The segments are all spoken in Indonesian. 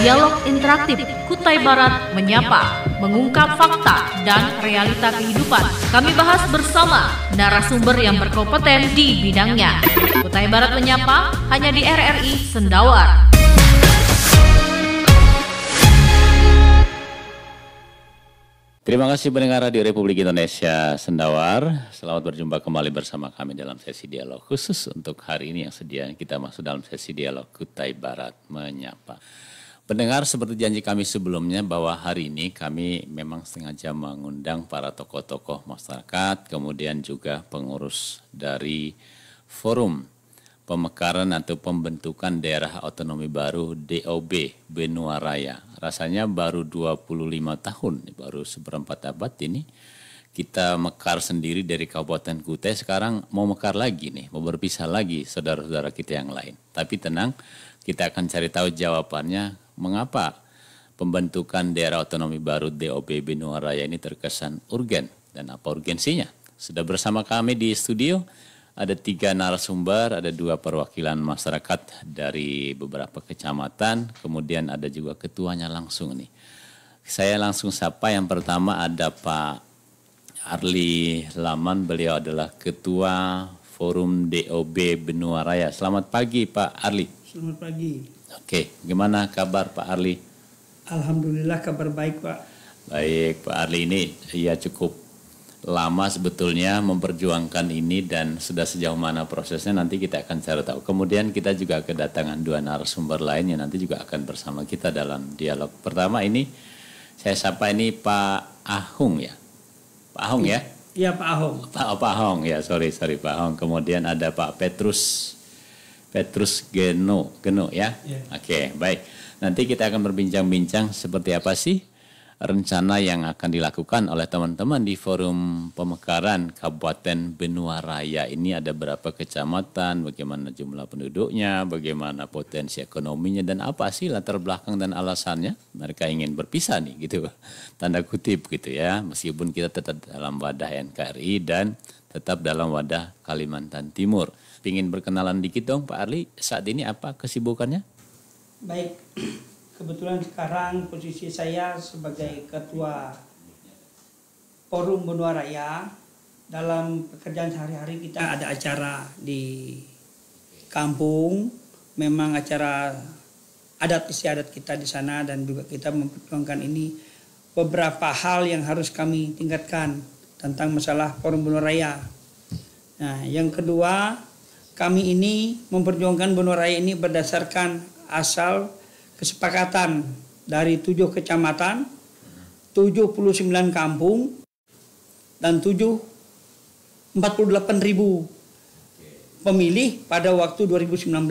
Dialog interaktif Kutai Barat Menyapa, mengungkap fakta dan realita kehidupan. Kami bahas bersama narasumber yang berkompeten di bidangnya. Kutai Barat Menyapa hanya di RRI Sendawar. Terima kasih pendengar Radio Republik Indonesia Sendawar. Selamat berjumpa kembali bersama kami dalam sesi dialog khusus untuk hari ini yang sedia kita masuk dalam sesi dialog Kutai Barat Menyapa. Pendengar, seperti janji kami sebelumnya bahwa hari ini kami memang sengaja mengundang para tokoh-tokoh masyarakat, kemudian juga pengurus dari Forum Pemekaran atau Pembentukan Daerah Otonomi Baru DOB Benua Raya. Rasanya baru 25 tahun, baru seperempat abad ini kita mekar sendiri dari Kabupaten Kutai, sekarang mau mekar lagi nih, mau berpisah lagi saudara-saudara kita yang lain. Tapi tenang, kita akan cari tahu jawabannya mengapa pembentukan daerah otonomi baru DOB Benua Raya ini terkesan urgen dan apa urgensinya. Sudah bersama kami di studio ada 3 narasumber, ada 2 perwakilan masyarakat dari beberapa kecamatan, kemudian ada juga ketuanya langsung nih. Saya langsung sapa, yang pertama ada Pak Arli Laman, beliau adalah Ketua Forum DOB Benua Raya. Selamat pagi Pak Arli. Selamat pagi. Oke, gimana kabar Pak Arli? Alhamdulillah kabar baik Pak. Baik, Pak Arli ini ya cukup lama sebetulnya memperjuangkan ini dan sudah sejauh mana prosesnya nanti kita akan cari tahu. Kemudian kita juga kedatangan 2 narasumber lain yang nanti juga akan bersama kita dalam dialog. Pertama ini saya sapa ini Pak Ahung ya. Pak Ahung ya? Iya Pak Ahung. Pak Ahung ya, sorry Pak Ahung. Kemudian ada Pak Petrus Geno ya. Yeah. Oke, baik. Nanti kita akan berbincang-bincang seperti apa sih rencana yang akan dilakukan oleh teman-teman di Forum Pemekaran Kabupaten Benua Raya ini. Ada berapa kecamatan, bagaimana jumlah penduduknya, bagaimana potensi ekonominya, dan apa sih latar belakang dan alasannya mereka ingin berpisah nih gitu. Tanda kutip gitu ya, meskipun kita tetap dalam wadah NKRI dan tetap dalam wadah Kalimantan Timur. Ingin berkenalan dikit dong Pak Arli, saat ini apa kesibukannya? Baik, kebetulan sekarang posisi saya sebagai Ketua Forum Benua Raya. Dalam pekerjaan sehari-hari kita ada acara di kampung, memang acara adat istiadat kita di sana, dan juga kita memperjuangkan ini beberapa hal yang harus kami tingkatkan tentang masalah Forum Benua Raya. Nah, yang kedua, kami ini memperjuangkan Benua Raya ini berdasarkan asal kesepakatan dari 7 kecamatan, 79 kampung, dan 48.000 pemilih pada waktu 2019.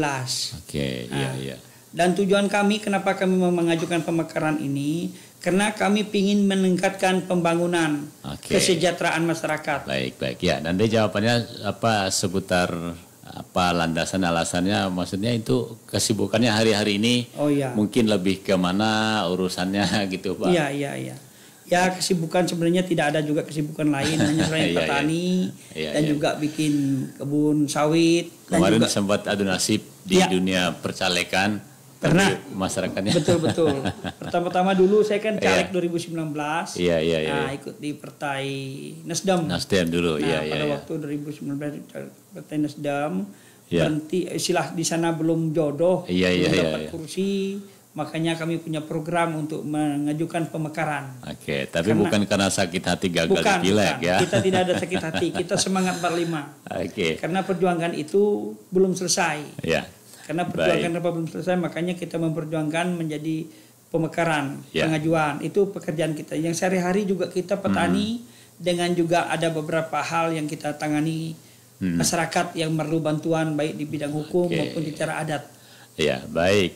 Oke, iya. Dan tujuan kami, kenapa kami mengajukan pemekaran ini, karena kami ingin meningkatkan pembangunan kesejahteraan masyarakat. Baik ya. Nanti jawabannya apa seputar apa landasan alasannya, maksudnya itu kesibukannya hari-hari ini. Oh iya. Mungkin lebih ke mana urusannya gitu Pak. Iya. Ya, kesibukan sebenarnya tidak ada juga kesibukan lain, hanya selain petani dan juga bikin kebun sawit. Kemarin dan juga sempat adu nasib di dunia percalekan karena masyarakatnya. Betul. Pertama-tama dulu saya kan caleg 2019. Iya. Nah, ikut di Partai Nasdem. Nasdem dulu, pada waktu 2019 Partai Nasdem berhenti, istilah di sana belum jodoh, belum dapat kursi, makanya kami punya program untuk mengajukan pemekaran. Oke, tapi bukan karena sakit hati gagal di pileg ya. Kita tidak ada sakit hati, kita semangat 45. Oke. Karena perjuangan itu belum selesai. Iya. Karena perjuangan belum selesai, makanya kita memperjuangkan menjadi pemekaran, pengajuan. Itu pekerjaan kita. Yang sehari-hari juga kita petani, dengan juga ada beberapa hal yang kita tangani masyarakat yang perlu bantuan baik di bidang hukum maupun di cara adat. Ya, baik.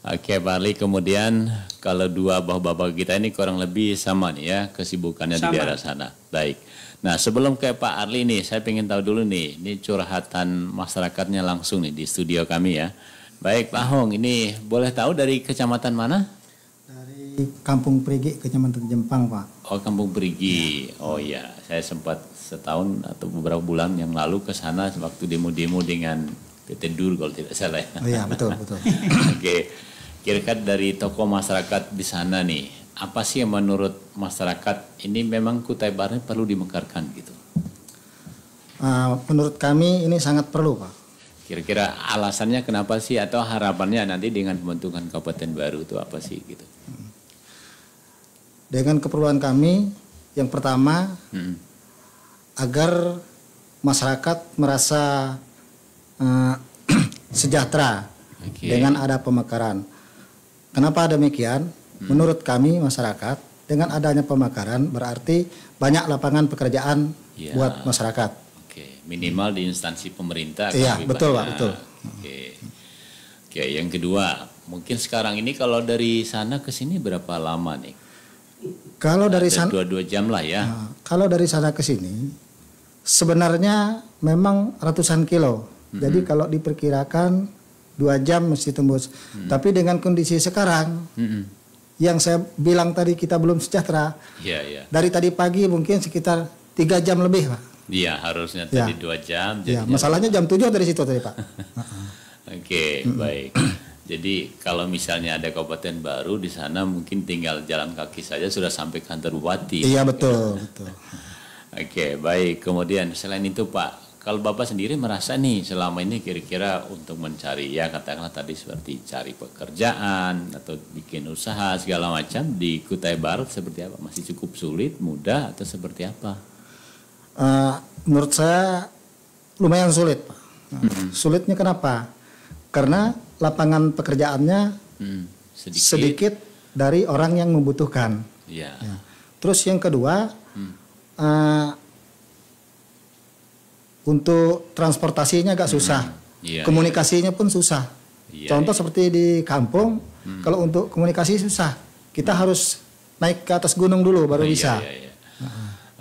Oke Pak Arli, kemudian kalau 2 bapak-bapak kita ini kurang lebih sama nih ya kesibukannya di daerah sana. Baik. Nah, sebelum ke Pak Arli nih, saya ingin tahu dulu nih, ini curhatan masyarakatnya langsung nih di studio kami ya. Baik Pak Hong, ini boleh tahu dari kecamatan mana? Dari Kampung Perigi, Kecamatan Jempang Pak. Oh, Kampung Perigi. Oh iya, saya sempat setahun atau beberapa bulan yang lalu ke sana waktu demo-demo dengan PT Dur kalau tidak salah ya. Oh iya, betul. Oke. Kira-kira dari tokoh masyarakat di sana nih, apa sih yang menurut masyarakat ini memang Kutai Barat perlu dimekarkan gitu? Menurut kami ini sangat perlu, Pak. Kira-kira alasannya kenapa sih atau harapannya nanti dengan pembentukan kabupaten baru itu apa sih gitu? Dengan keperluan kami, yang pertama agar masyarakat merasa sejahtera dengan ada pemekaran. Kenapa demikian? Menurut kami masyarakat dengan adanya pemekaran berarti banyak lapangan pekerjaan buat masyarakat. Minimal di instansi pemerintah. Iya, betul Pak, betul. Oke, yang kedua, mungkin sekarang ini kalau dari sana ke sini berapa lama nih? Kalau dari sana 2 jam lah ya. Kalau dari sana ke sini sebenarnya memang ratusan kilo. Jadi kalau diperkirakan 2 jam mesti tembus. Tapi dengan kondisi sekarang yang saya bilang tadi kita belum sejahtera. Dari tadi pagi mungkin sekitar 3 jam lebih, Pak. Iya, harusnya tadi 2 jam. Ya, masalahnya jam 7 dari situ tadi, Pak. Oke, baik. Jadi kalau misalnya ada kabupaten baru di sana mungkin tinggal jalan kaki saja sudah sampai kantor bupati. Iya, betul, betul. Oke, baik. Kemudian selain itu Pak, kalau Bapak sendiri merasa nih selama ini kira-kira untuk mencari ya katakanlah tadi seperti cari pekerjaan atau bikin usaha segala macam di Kutai Barat seperti apa? Masih cukup sulit, mudah atau seperti apa? Menurut saya lumayan sulit, Pak. Sulitnya kenapa? Karena lapangan pekerjaannya sedikit dari orang yang membutuhkan. Ya. Terus yang kedua, untuk transportasinya agak susah, komunikasinya pun susah. Contoh seperti di kampung, kalau untuk komunikasi susah, kita harus naik ke atas gunung dulu baru bisa.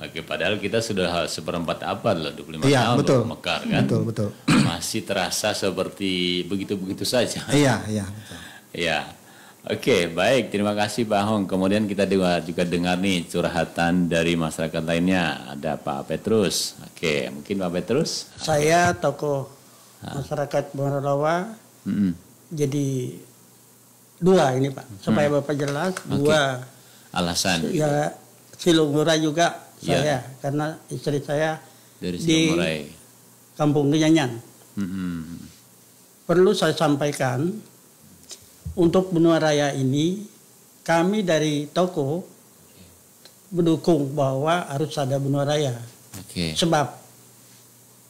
Oke, padahal kita sudah seperempat abad loh, 25 tahun betul. mekar kan? Betul. Masih terasa seperti begitu-begitu saja. Iya, betul. Iya. Oke, baik. Terima kasih Pak Hong. Kemudian kita juga dengar nih curhatan dari masyarakat lainnya. Ada Pak Petrus. Oke, mungkin Pak Petrus. Saya tokoh masyarakat Borolawa. Jadi 2 ini Pak. Supaya Bapak jelas, 2. Alasan. Ya, Silungurai juga. Saya karena istri saya dari di Kampung Kenyanyan. Perlu saya sampaikan untuk benua raya ini kami dari toko mendukung bahwa harus ada benua raya. Sebab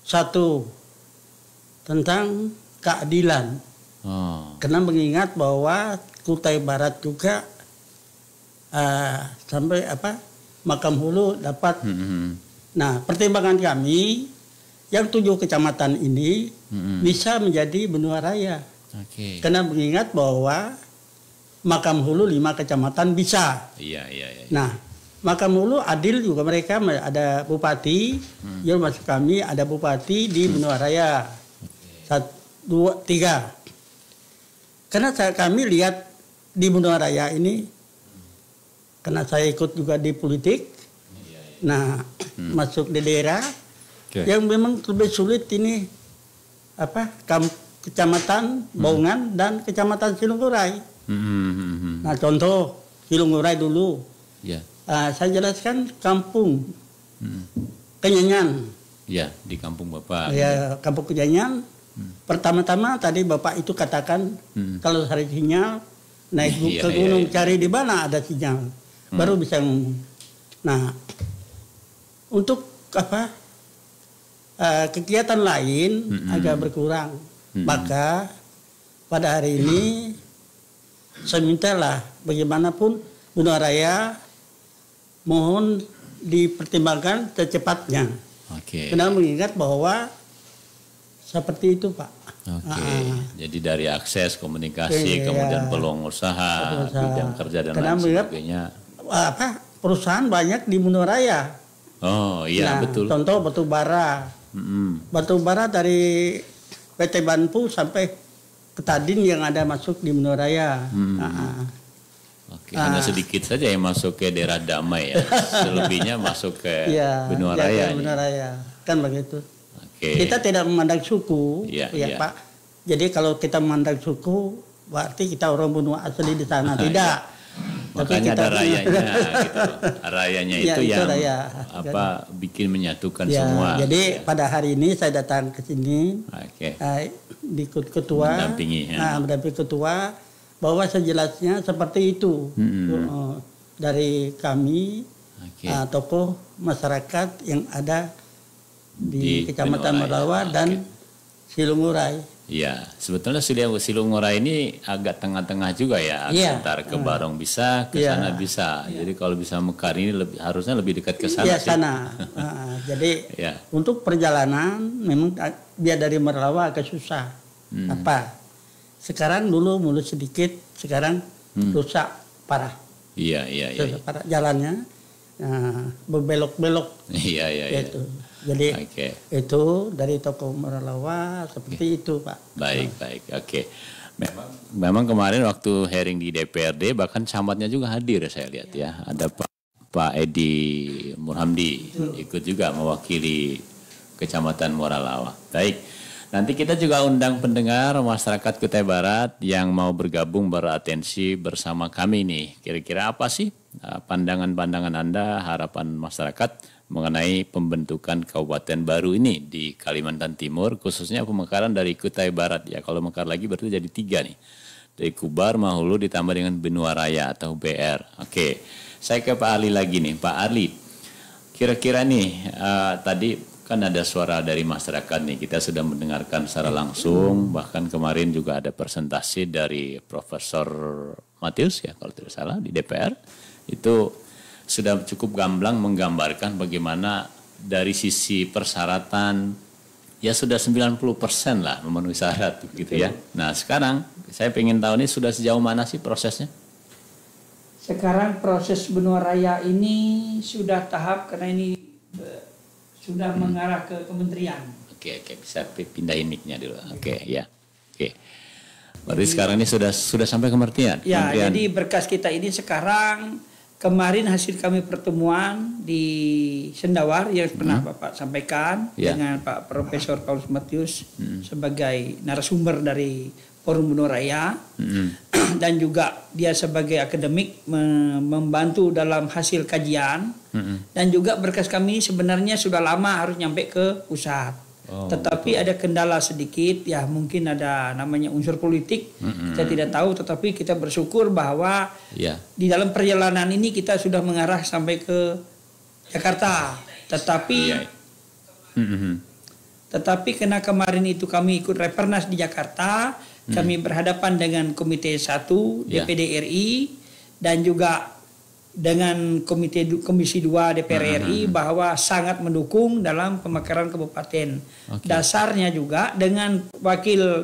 1 tentang keadilan. Karena mengingat bahwa Kutai Barat juga sampai Makam Hulu dapat. Nah, pertimbangan kami yang 7 kecamatan ini bisa menjadi benua raya. Karena mengingat bahwa Makam Hulu 5 kecamatan bisa. Nah, Makam Hulu adil juga mereka ada bupati. Ya maksud kami ada bupati di benua raya. 1, 2, 3. Karena kami lihat di benua raya ini. Karena saya ikut juga di politik, masuk di daerah, yang memang lebih sulit ini kecamatan Baungan dan kecamatan Silungurai. Nah contoh Silungurai dulu, saya jelaskan kampung Kenyanyan. Ya, di kampung Bapak. Ya, kampung Kenyanyan. Pertama-tama tadi Bapak itu katakan kalau cari sinyal naik ke gunung cari di mana ada sinyal. Baru bisa ngomong. Nah, untuk kegiatan lain agak berkurang. Maka pada hari ini saya mintalah bagaimanapun benua raya mohon dipertimbangkan secepatnya. Karena mengingat bahwa seperti itu Pak. Jadi dari akses komunikasi, kemudian peluang usaha, bidang kerja dan lain sebagainya. Perusahaan banyak di benua raya. Betul. Contoh batu bara. Batu bara dari PT Banpu sampai ke Tadin yang ada masuk di benua raya. Hanya sedikit saja yang masuk ke daerah Damai ya. Selebihnya masuk ke benua raya. Benua raya. Kan begitu. Kita tidak memandang suku, Pak. Jadi kalau kita memandang suku, berarti kita orang benua asli di sana, tidak. Makanya ada rayanya gitu. Rayanya Ya, itu itu yang raya. bikin menyatukan Ya, semua. jadi ya. pada hari ini saya datang ke sini Oke. di ketua, Mendampingi, ya. mendampingi ketua, bahwa sejelasnya seperti itu. Dari kami Oke. tokoh masyarakat yang ada di Di Kecamatan Benoa, Merawa ya. dan Oke. Silungurai. Iya, sebetulnya Silungurai ini agak tengah-tengah juga ya. Iya. Antara ke Barong bisa, ke Iya. sana bisa. Jadi kalau bisa Mekar ini harusnya lebih dekat ke sana Iya, sih. sana. Jadi Ya. untuk perjalanan memang biar dari Merawa agak susah. Apa? Sekarang dulu mulus sedikit, sekarang rusak parah. Iya. Rusak parah jalannya. Berbelok-belok Iya. gitu. Jadi Oke. itu dari toko Meralawa seperti itu, Pak. Baik. Oke. Memang kemarin waktu hearing di DPRD bahkan camatnya juga hadir saya lihat ya. Ada Pak Edi Murhamdi ikut juga mewakili Kecamatan Moralawa. Baik. Nanti kita juga undang pendengar masyarakat Kutai Barat yang mau bergabung beratensi bersama kami nih. Kira-kira apa sih pandangan-pandangan Anda, harapan masyarakat mengenai pembentukan kabupaten baru ini di Kalimantan Timur, khususnya pemekaran dari Kutai Barat ya. Kalau mekar lagi berarti jadi 3 nih. Dari Kubar, Mahulu ditambah dengan Benua Raya atau BR. Oke, saya ke Pak Ali lagi nih. Pak Ali, kira-kira nih tadi kan ada suara dari masyarakat nih. Kita sudah mendengarkan secara langsung, bahkan kemarin juga ada presentasi dari Profesor Matius ya kalau tidak salah di DPR. Itu sudah cukup gamblang menggambarkan bagaimana dari sisi persyaratan ya sudah 90% lah memenuhi syarat gitu ya. Nah sekarang saya ingin tahu nih sudah sejauh mana sih prosesnya? Sekarang proses Benua Raya ini sudah tahap karena ini sudah mengarah ke kementerian. Oke, bisa pindahin mic-nya dulu. Oke, ya. Oke. Berarti sekarang ini sudah sampai kementerian. Ya, jadi berkas kita ini sekarang kemarin hasil kami pertemuan di Sendawar yang pernah Bapak sampaikan dengan Pak Profesor Paulus Matius sebagai narasumber dari Forum Benua Raya dan juga dia sebagai akademik membantu dalam hasil kajian dan juga berkas kami sebenarnya sudah lama harus nyampe ke pusat. Tetapi ada kendala sedikit ya, mungkin ada namanya unsur politik, kita tidak tahu, tetapi kita bersyukur bahwa di dalam perjalanan ini kita sudah mengarah sampai ke Jakarta. Tetapi karena kemarin itu kami ikut Rapernas di Jakarta, kami berhadapan dengan Komite 1 DPD RI dan juga dengan Komisi 2 DPR RI bahwa sangat mendukung dalam pemekaran kabupaten. Dasarnya juga dengan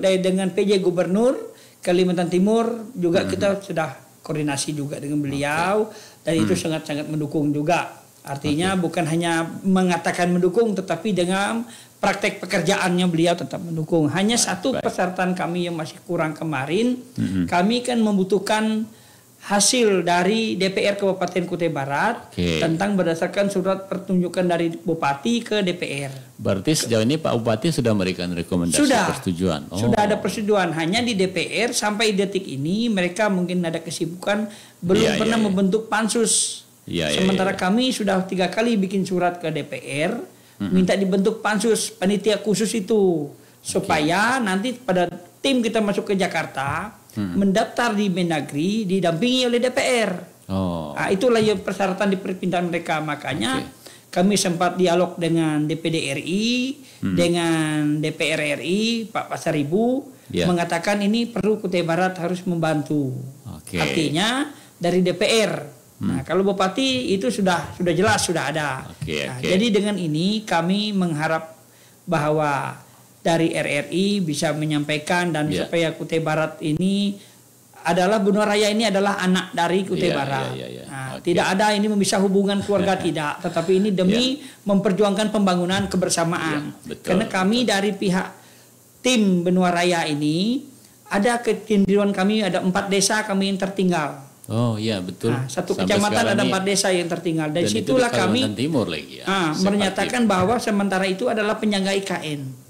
dengan PJ Gubernur Kalimantan Timur juga kita sudah koordinasi juga dengan beliau dan itu sangat-sangat mendukung juga. Artinya bukan hanya mengatakan mendukung tetapi dengan praktek pekerjaannya beliau tetap mendukung. Hanya satu persyaratan kami yang masih kurang kemarin, kami kan membutuhkan hasil dari DPR Kabupaten Kutai Barat tentang berdasarkan surat pertunjukan dari Bupati ke DPR. Berarti sejauh ini Pak Bupati sudah memberikan rekomendasi persetujuan? Sudah ada persetujuan. Hanya di DPR sampai detik ini mereka mungkin ada kesibukan belum pernah membentuk pansus. Sementara kami sudah 3 kali bikin surat ke DPR minta dibentuk pansus panitia khusus itu supaya nanti pada tim kita masuk ke Jakarta mendaftar di Mendagri didampingi oleh DPR. Nah, itulah yang persyaratan di perpindahan mereka. Makanya kami sempat dialog dengan DPD RI, dengan DPR RI, Pak Pasaribu mengatakan ini perlu Kutai Barat harus membantu. Artinya dari DPR. Nah, kalau Bupati itu sudah jelas sudah ada. Jadi dengan ini kami mengharap bahwa dari RRI bisa menyampaikan dan supaya Kutai Barat ini adalah Benua Raya ini adalah anak dari Kutai Barat. Tidak ada ini memisah hubungan keluarga tidak, tetapi ini demi memperjuangkan pembangunan kebersamaan. Karena kami dari pihak tim Benua Raya ini ada kecenderungan kami ada 4 desa kami yang tertinggal. Betul. Satu kecamatan ada 4 desa yang tertinggal. Dari situlah kami Timur lagi menyatakan bahwa sementara itu adalah penyangga IKN.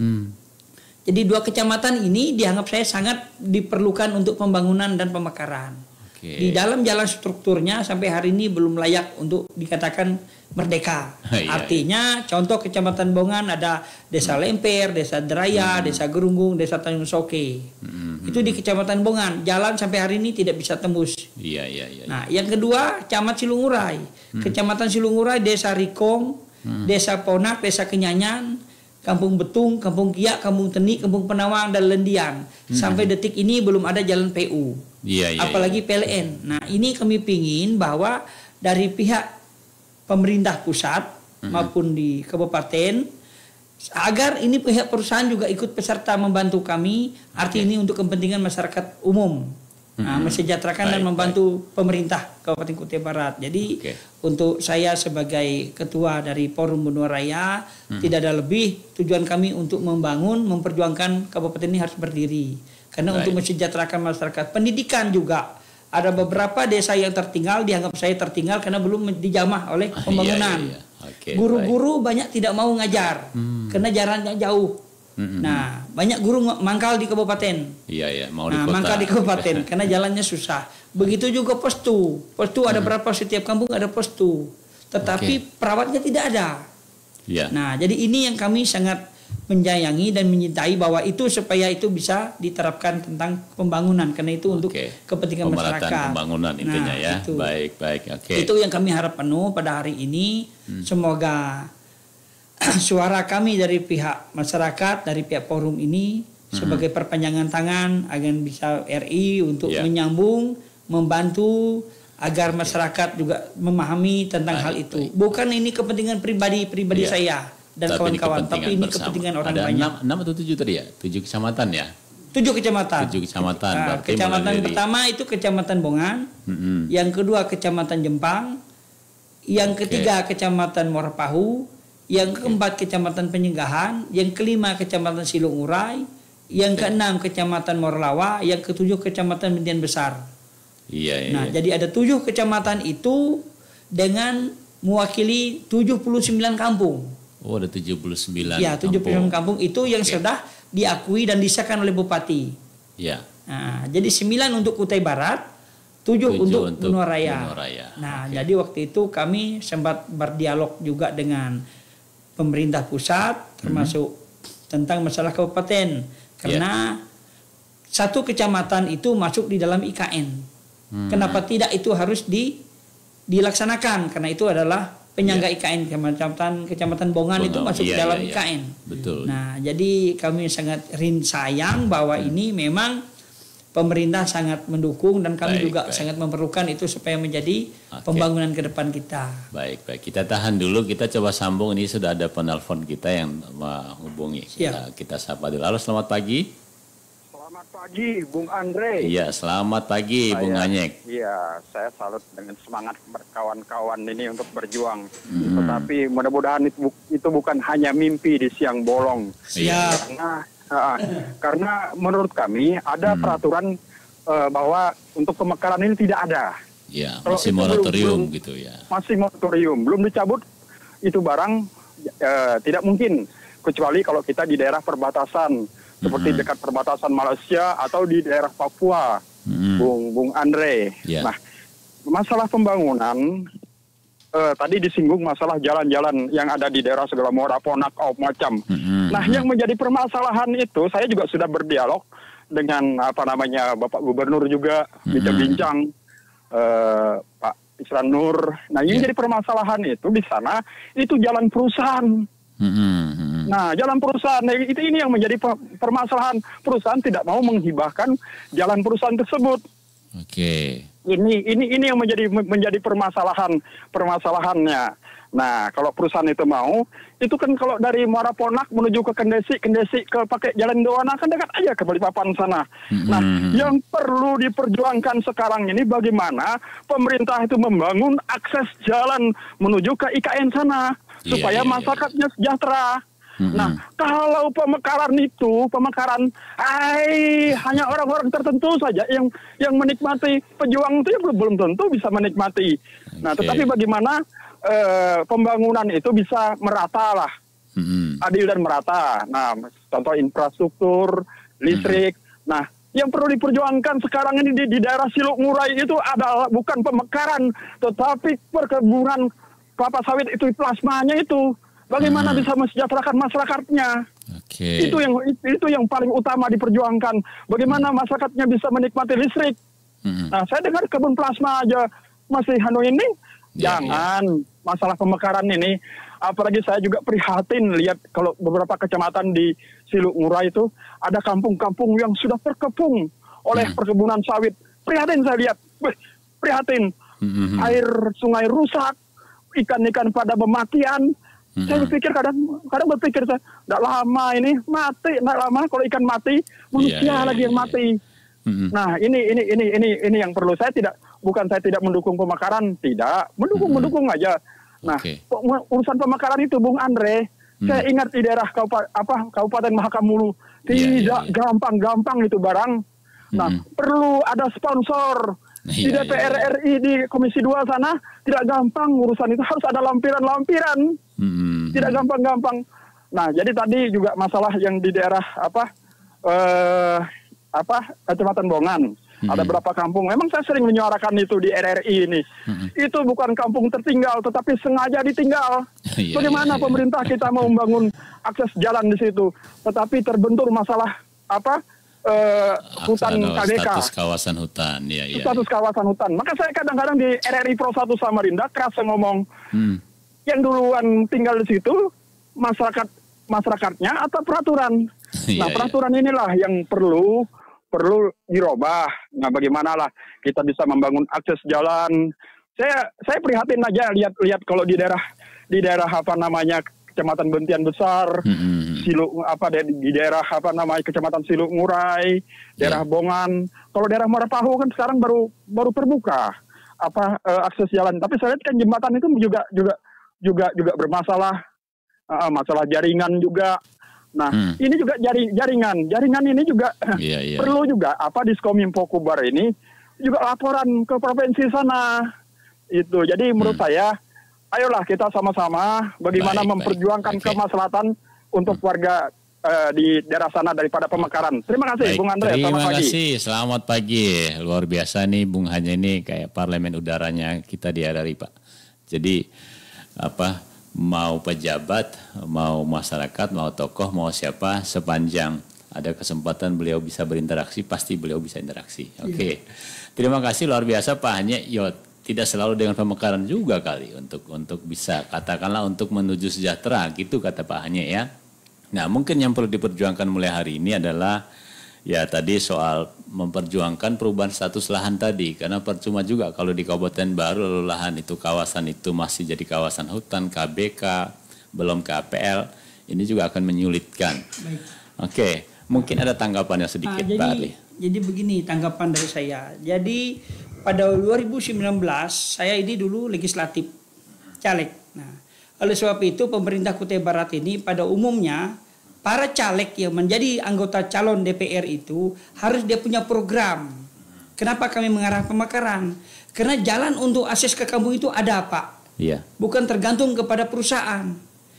Jadi 2 kecamatan ini dianggap saya sangat diperlukan untuk pembangunan dan pemekaran. Di dalam jalan strukturnya sampai hari ini belum layak untuk dikatakan merdeka. Artinya contoh Kecamatan Bongan ada Desa Lemper, Desa Deraya, Desa Gerunggung, Desa Tanjung Soke. Itu di Kecamatan Bongan. Jalan sampai hari ini tidak bisa tembus. Nah, yang kedua Camat Silungurai. Kecamatan Silungurai, Desa Rikong, Desa Ponak, Desa Kenyanyan, Kampung Betung, Kampung Kiak, Kampung Teni, Kampung Penawang, dan Lendian. Sampai detik ini belum ada jalan PU. Apalagi PLN. Nah, ini kami pingin bahwa dari pihak pemerintah pusat maupun di kabupaten, agar ini pihak perusahaan juga ikut peserta membantu kami. Arti ini untuk kepentingan masyarakat umum. Mensejahterakan dan membantu pemerintah Kabupaten Kutai Barat. Jadi untuk saya sebagai ketua dari Forum Benua Raya, tidak ada lebih, tujuan kami untuk membangun, memperjuangkan kabupaten ini harus berdiri. Karena untuk mensejahterakan masyarakat. Pendidikan juga. Ada beberapa desa yang tertinggal, dianggap saya tertinggal karena belum dijamah oleh pembangunan. Guru-guru banyak tidak mau ngajar, karena jaraknya jauh. Nah, banyak guru mangkal di kabupaten. Mau di kota. Mangkal di kabupaten karena jalannya susah. Begitu juga postu. Postu ada berapa, setiap kampung ada postu. Tetapi perawatnya tidak ada. Nah, jadi ini yang kami sangat menyayangi dan menyintai, bahwa itu supaya itu bisa diterapkan tentang pembangunan, karena itu untuk kepentingan masyarakat. Pembangunan intinya itu. Baik. Itu yang kami harap penuh pada hari ini. Semoga suara kami dari pihak masyarakat, dari pihak forum ini sebagai perpanjangan tangan agar bisa RI untuk menyambung, membantu agar masyarakat juga memahami tentang hal itu. Bukan ini kepentingan pribadi saya dan kawan-kawan, tapi ini kepentingan orang banyak. Ada 6 atau 7 tadi ya? 7 kecamatan ya? 7 kecamatan. 7 kecamatan. Kecamatan pertama itu Kecamatan Bongan, yang kedua Kecamatan Jempang, yang ketiga Kecamatan Morapahu, yang keempat Kecamatan Penyenggahan, yang kelima Kecamatan Silungurai, yang keenam Kecamatan Morlawa, yang ketujuh Kecamatan Bintian Besar. Nah, jadi ada 7 kecamatan itu dengan mewakili 79 kampung. Oh, ada 79. Ya, 79 kampung itu yang sudah diakui dan disahkan oleh Bupati. Nah, jadi 9 untuk Kutai Barat, 7 untuk Benua Raya. Nah, jadi waktu itu kami sempat berdialog juga dengan pemerintah pusat, termasuk tentang masalah kabupaten, karena satu kecamatan itu masuk di dalam IKN. Kenapa tidak itu harus dilaksanakan? Karena itu adalah penyangga IKN. Kecamatan Bongan itu masuk di dalam IKN. Nah, jadi kami sangat sayang bahwa ini memang pemerintah sangat mendukung, dan kami juga sangat memerlukan itu supaya menjadi pembangunan ke depan kita. Baik. Kita tahan dulu, kita coba sambung. Ini sudah ada penelpon kita yang menghubungi. Kita sapa dulu. Halo, selamat pagi. Selamat pagi, Bung Andre. Iya, selamat pagi, Bung Anyek. Iya, saya salut dengan semangat berkawan-kawan ini untuk berjuang. Tetapi mudah-mudahan itu bukan hanya mimpi di siang bolong. Karena menurut kami ada peraturan bahwa untuk pemekaran ini tidak ada. Masih moratorium gitu ya. Masih moratorium, belum dicabut itu barang tidak mungkin, kecuali kalau kita di daerah perbatasan seperti dekat perbatasan Malaysia atau di daerah Papua, Bung Andre. Nah, masalah pembangunan tadi disinggung masalah jalan-jalan yang ada di daerah Segala Mora, Ponak, macam. Nah, yang menjadi permasalahan itu saya juga sudah berdialog dengan Bapak Gubernur juga, bincang-bincang Pak Isran Nur. Nah, yang jadi permasalahan itu di sana itu jalan perusahaan. Nah, jalan perusahaan ini yang menjadi permasalahan. Perusahaan tidak mau menghibahkan jalan perusahaan tersebut. Ini yang menjadi permasalahannya. Nah, kalau perusahaan itu mau, itu kan kalau dari Muara Ponak menuju ke Kendesi ke pakai jalan Doana kan dekat aja ke Balikpapan sana. Nah, yang perlu diperjuangkan sekarang ini bagaimana pemerintah itu membangun akses jalan menuju ke IKN sana supaya masyarakatnya sejahtera. Nah, kalau pemekaran hanya orang-orang tertentu saja yang menikmati, pejuang itu belum tentu bisa menikmati. Nah, tetapi bagaimana pembangunan itu bisa merata lah, adil dan merata. Nah, contoh infrastruktur, listrik. Nah, yang perlu diperjuangkan sekarang ini di daerah Siluk Ngurai itu adalah bukan pemekaran, tetapi perkebunan kelapa sawit itu plasmanya itu. Bagaimana bisa mensejahterakan masyarakatnya? Oke. Itu yang paling utama diperjuangkan. Bagaimana masyarakatnya bisa menikmati listrik? Nah, saya dengar kebun plasma aja masih ini. Jangan masalah pemekaran ini. Apalagi saya juga prihatin lihat kalau beberapa kecamatan di Siluk Ngurai itu ada kampung-kampung yang sudah terkepung oleh perkebunan sawit. Prihatin saya lihat, prihatin. Air sungai rusak, ikan-ikan pada mematian. Saya berpikir kadang berpikir saya, tidak lama ini mati, tidak lama kalau ikan mati, manusia lagi yang mati. Nah, ini yang perlu. Saya tidak mendukung pemekaran, tidak mendukung aja. Nah, urusan pemekaran itu, Bung Andre, saya ingat di daerah Kabupaten Mahakamulu tidak gampang itu barang. Nah, perlu ada sponsor di DPR RI di Komisi 2 sana, tidak gampang urusan itu, harus ada lampiran-lampiran. Tidak gampang-gampang. Nah, jadi tadi juga masalah yang di daerah Kecamatan Bongan. Ada berapa kampung, memang saya sering menyuarakan itu di RRI ini. Itu bukan kampung tertinggal, tetapi sengaja ditinggal. Bagaimana pemerintah kita mau membangun akses jalan di situ, tetapi terbentur masalah hutan KDK. Status kawasan hutan, Status kawasan hutan. Maka saya kadang-kadang di RRI Pro 1 Samarinda keras ngomong, yang duluan tinggal di situ masyarakatnya atau peraturan. Nah, peraturan inilah yang perlu dirubah. Nah, bagaimana lah kita bisa membangun akses jalan. Saya prihatin aja lihat kalau di daerah Kecamatan Bentian Besar, di daerah Kecamatan Siluk Ngurai, daerah Bongan. Kalau daerah Marapahu kan sekarang baru terbuka akses jalan. Tapi saya lihat kan jembatan itu juga bermasalah, masalah jaringan juga. Nah, ini juga jaringan ini juga perlu juga Diskominfo Kubar ini juga laporan ke provinsi sana itu. Jadi menurut saya, ayolah kita sama-sama bagaimana memperjuangkan kemaslahatan untuk warga di daerah sana daripada pemekaran. Terima kasih, Bung Andre. Terima kasih. Selamat pagi. Luar biasa nih Bung Hanya, ini kayak parlemen udaranya kita di RRI, Pak. Jadi mau pejabat, mau masyarakat, mau tokoh, mau siapa, sepanjang ada kesempatan beliau bisa berinteraksi, pasti beliau bisa interaksi. Oke. Terima kasih, luar biasa Pak Hanya. Tidak selalu dengan pemekaran juga kali untuk bisa katakanlah untuk menuju sejahtera, gitu kata Pak Hanya ya. Nah, mungkin yang perlu diperjuangkan mulai hari ini adalah tadi soal memperjuangkan perubahan status lahan tadi, karena percuma juga kalau di Kabupaten Baru lalu lahan itu, kawasan itu masih jadi kawasan hutan, KBK, belum KPL, ini juga akan menyulitkan. Oke, mungkin ada tanggapannya sedikit Pak Ali. Jadi begini tanggapan dari saya. Jadi pada 2019 saya ini dulu legislatif caleg. Nah, oleh sebab itu pemerintah Kutai Barat ini pada umumnya para caleg yang menjadi anggota calon DPR itu harus dia punya program. Kenapa kami mengarah pemekaran? Karena jalan untuk akses ke kampung itu ada, Pak. Iya. Bukan tergantung kepada perusahaan.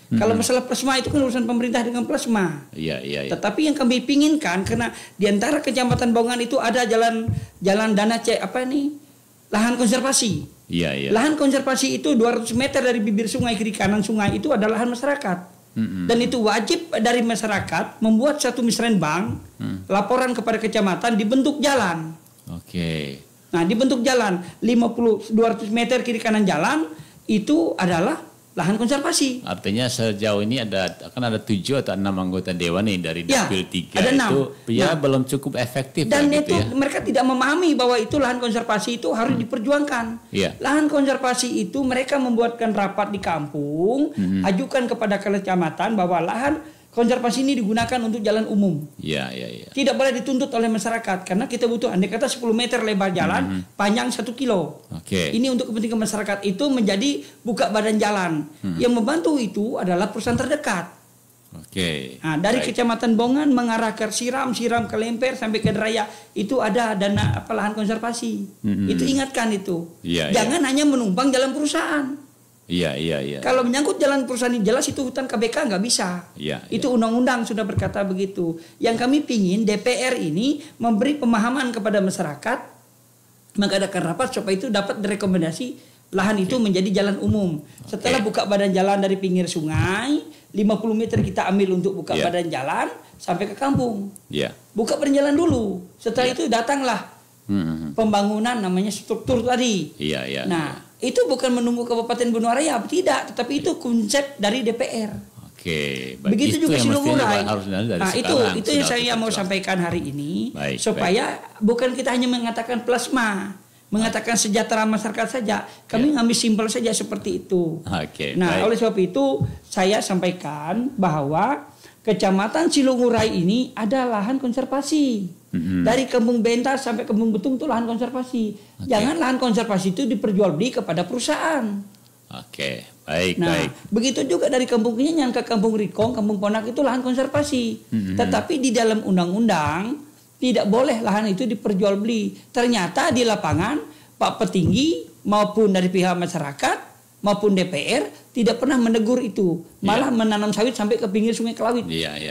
Kalau masalah plasma itu kan urusan pemerintah dengan plasma. Iya. Tetapi yang kami pinginkan, karena di antara Kecamatan Bongan itu ada jalan dana lahan konservasi. Iya. Lahan konservasi itu 200 meter dari bibir sungai, kiri kanan sungai itu adalah lahan masyarakat. Dan itu wajib dari masyarakat membuat satu misrenbang, laporan kepada kecamatan, dibentuk jalan. Oke. Nah, dibentuk jalan 200 meter kiri kanan jalan itu adalah lahan konservasi. Artinya sejauh ini ada 7 atau 6 anggota dewan nih dari Dapil 3 ada 6. itu belum cukup efektif. Dan lah, itu gitu ya. Mereka tidak memahami bahwa itu lahan konservasi itu harus diperjuangkan. Lahan konservasi itu mereka membuatkan rapat di kampung, ajukan kepada kecamatan bahwa lahan konservasi ini digunakan untuk jalan umum. Iya. Tidak boleh dituntut oleh masyarakat karena kita butuh andai kata 10 meter lebar jalan, panjang 1 kilo. Oke. Ini untuk kepentingan masyarakat itu menjadi buka badan jalan. Yang membantu itu adalah perusahaan terdekat. Oke. Nah, dari Kecamatan Bongan mengarah ke Siram ke Lemper sampai ke Deraya itu ada dana lahan konservasi. Itu ingatkan itu. Jangan hanya menumpang jalan perusahaan. Iya. Kalau menyangkut jalan perusahaan ini jelas itu hutan KBK nggak bisa. Itu undang-undang sudah berkata begitu. Yang kami pingin DPR ini memberi pemahaman kepada masyarakat, mengadakan rapat supaya itu dapat direkomendasi lahan itu menjadi jalan umum. Setelah buka badan jalan dari pinggir sungai, 50 meter kita ambil untuk buka badan jalan sampai ke kampung. Buka badan jalan dulu. Setelah itu datanglah pembangunan namanya struktur tadi. Nah, itu bukan menunggu Kabupaten Benoa Raya, tidak, tetapi itu konsep dari DPR. Begitu juga Silungurai. Nah, itu yang saya mau sampaikan hari ini, supaya bukan kita hanya mengatakan plasma, mengatakan sejahtera masyarakat saja. Kami ngambil simpel saja seperti itu. Nah, oleh sebab itu saya sampaikan bahwa Kecamatan Silungurai ini ada lahan konservasi. Dari Kampung Bentar sampai Kampung Betung itu lahan konservasi. Jangan lahan konservasi itu diperjualbeli kepada perusahaan. Baik. Begitu juga dari Kampung Kinyangan ke Kampung Rikong, Kampung Ponak itu lahan konservasi. Tetapi di dalam undang-undang tidak boleh lahan itu diperjualbeli. Ternyata di lapangan Pak Petinggi maupun dari pihak masyarakat maupun DPR tidak pernah menegur itu, malah menanam sawit sampai ke pinggir Sungai Kelawit.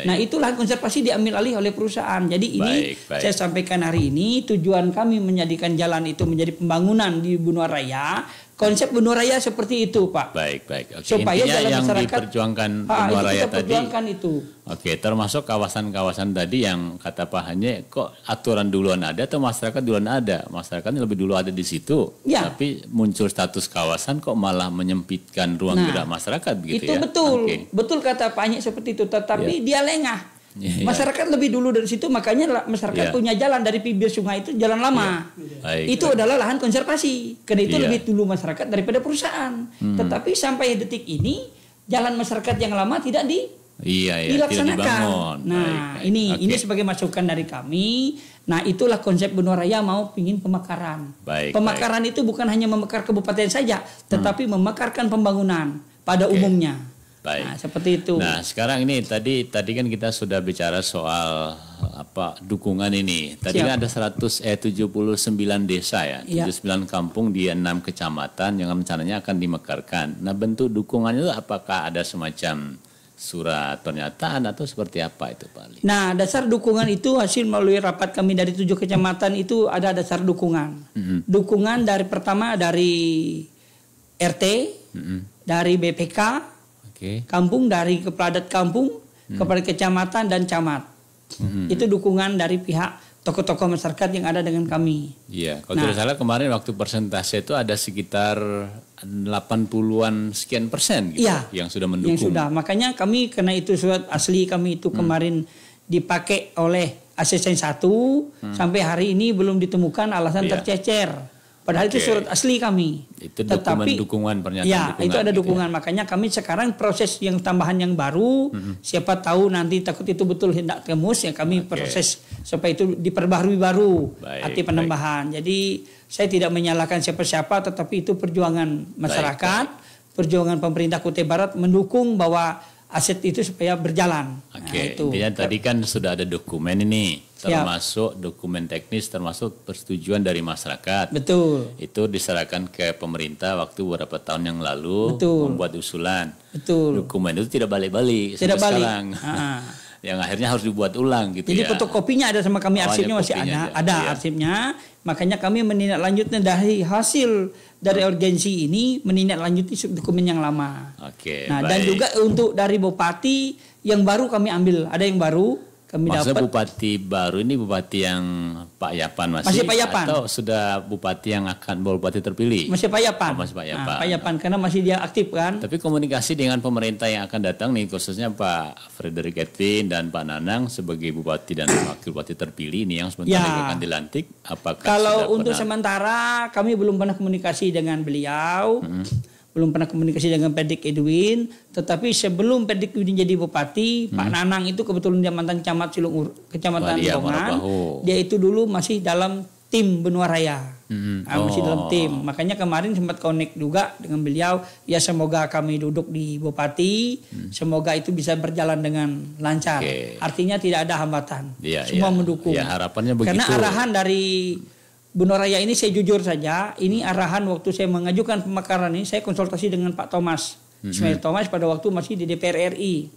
Nah, itu lahan konservasi diambil alih oleh perusahaan. Jadi ini saya sampaikan hari ini, tujuan kami menjadikan jalan itu menjadi pembangunan di Benoa Raya. Konsep Benoa Raya seperti itu, Pak. Supaya intinya jalan yang masyarakat diperjuangkan Benoa Raya tadi. Itu. Termasuk kawasan-kawasan tadi yang kata Pak Hanye, kok aturan duluan ada atau masyarakat duluan ada? Masyarakat lebih dulu ada di situ, tapi muncul status kawasan kok malah menyempitkan ruang gerak masyarakat begitu itu betul kata Pak Hanye seperti itu, tetapi dia lengah. Masyarakat lebih dulu dari situ, makanya masyarakat punya jalan dari bibir sungai itu jalan lama. Itu adalah lahan konservasi. Karena itu lebih dulu masyarakat daripada perusahaan. Tetapi sampai detik ini jalan masyarakat yang lama tidak dilaksanakan. Nah, ini sebagai masukan dari kami. Nah, itulah konsep Benoa Raya mau pingin pemekaran. Pemekaran itu bukan hanya memekar kabupaten saja, tetapi memekarkan pembangunan pada umumnya. Nah, seperti itu. Nah, sekarang ini tadi kan kita sudah bicara soal dukungan ini. Tadi kan ada 79 desa ya, 79 kampung di 6 kecamatan yang rencananya akan dimekarkan. Nah, bentuk dukungannya itu apakah ada semacam surat pernyataan atau seperti apa itu, Pak Ali? Nah, dasar dukungan itu hasil melalui rapat kami dari 7 kecamatan itu ada dasar dukungan. Dukungan dari pertama dari RT, dari BPK, kampung, dari kepala adat kampung, kepada kecamatan dan camat. Itu dukungan dari pihak tokoh-tokoh masyarakat yang ada dengan kami. Kalau tidak salah kemarin waktu persentase itu ada sekitar 80-an sekian persen gitu, yang sudah mendukung. Yang sudah, makanya kami karena itu surat asli kami itu kemarin dipakai oleh asisten 1 sampai hari ini belum ditemukan alasan tercecer. Padahal itu surat asli kami. Itu dukungan pernyataan dukungan. Itu ada dukungan. Makanya kami sekarang proses yang tambahan yang baru. Siapa tahu nanti takut itu betul hendak tembus ya kami proses supaya itu diperbaharui baru arti penambahan. Jadi saya tidak menyalahkan siapa-siapa, tetapi itu perjuangan masyarakat, perjuangan pemerintah Kutai Barat mendukung bahwa aset itu supaya berjalan. Intinya tadi kan sudah ada dokumen ini, termasuk dokumen teknis, termasuk persetujuan dari masyarakat. Betul. Itu diserahkan ke pemerintah waktu beberapa tahun yang lalu membuat usulan. Dokumen itu tidak balik-balik sampai sekarang. Yang akhirnya harus dibuat ulang gitu. Jadi fotokopinya ada sama kami, arsipnya masih ada arsipnya. Makanya kami menindaklanjutnya dari hasil dari urgensi ini, menindaklanjuti dokumen yang lama. Dan juga untuk dari bupati yang baru kami ambil, ada yang baru kami dapat. Maksudnya bupati baru ini bupati yang Pak Yapan masih Pak Yapan, atau sudah bupati yang akan bupati terpilih? Masih Pak Yapan. Masih Pak Yapan. Pak Yapan karena masih dia aktif kan. Tapi komunikasi dengan pemerintah yang akan datang nih, khususnya Pak Frederick Edwin dan Pak Nanang sebagai bupati dan wakil bupati terpilih ini yang sebentar akan dilantik, apakah kalau untuk sementara kami belum pernah komunikasi dengan beliau. Belum pernah komunikasi dengan Pedik Edwin, tetapi sebelum Pedik Edwin jadi bupati, Pak Nanang itu kebetulan dia mantan camat Kecamatan Tongan. Dia itu dulu masih dalam tim Benoa Raya. Masih dalam tim. Makanya kemarin sempat connect juga dengan beliau. Ya semoga kami duduk di bupati, semoga itu bisa berjalan dengan lancar. Artinya tidak ada hambatan. Semua mendukung. Harapannya begitu. Karena arahan dari Benua Raya ini saya jujur saja, ini arahan waktu saya mengajukan pemekaran ini, saya konsultasi dengan Pak Thomas. Ismail Thomas pada waktu masih di DPR RI.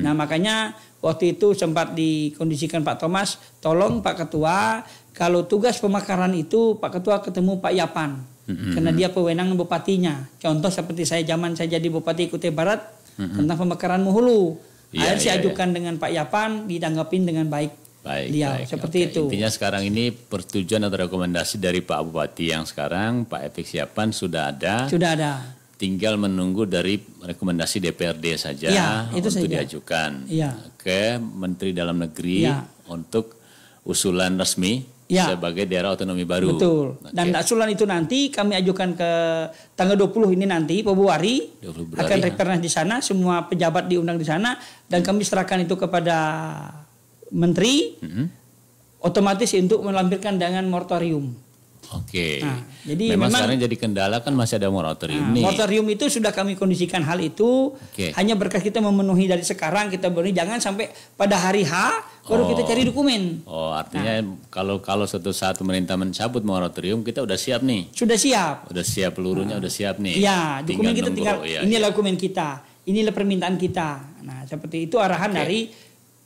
Nah makanya waktu itu sempat dikondisikan Pak Thomas, tolong Pak Ketua, kalau tugas pemekaran itu Pak Ketua ketemu Pak Yapan. Karena dia pewenang bupatinya. Contoh seperti saya jadi Bupati Kutai Barat tentang pemekaran Muhulu. Akhirnya saya ajukan dengan Pak Yapan, ditanggapin dengan baik. Baik, seperti itu. Intinya sekarang ini persetujuan atau rekomendasi dari Pak Bupati yang sekarang, Pak Epik Siapan sudah ada. Sudah ada. Tinggal menunggu dari rekomendasi DPRD saja untuk diajukan ke Menteri Dalam Negeri untuk usulan resmi sebagai daerah otonomi baru. Betul. Dan usulan itu nanti kami ajukan ke tanggal 20 ini nanti Februari akan rekernas di sana, semua pejabat diundang di sana dan kami serahkan itu kepada Menteri otomatis untuk melampirkan dengan moratorium. Nah, jadi memang sekarang jadi kendala kan masih ada moratorium nih. Moratorium itu sudah kami kondisikan hal itu. Hanya berkas kita memenuhi dari sekarang kita beri, jangan sampai pada hari H baru kita cari dokumen. Artinya kalau suatu saat pemerintah mencabut moratorium kita udah siap nih. Sudah siap. Udah siap pelurunya udah siap nih. Iya, dokumen kita tinggal inilah dokumen kita. Inilah permintaan kita. Nah, seperti itu arahan dari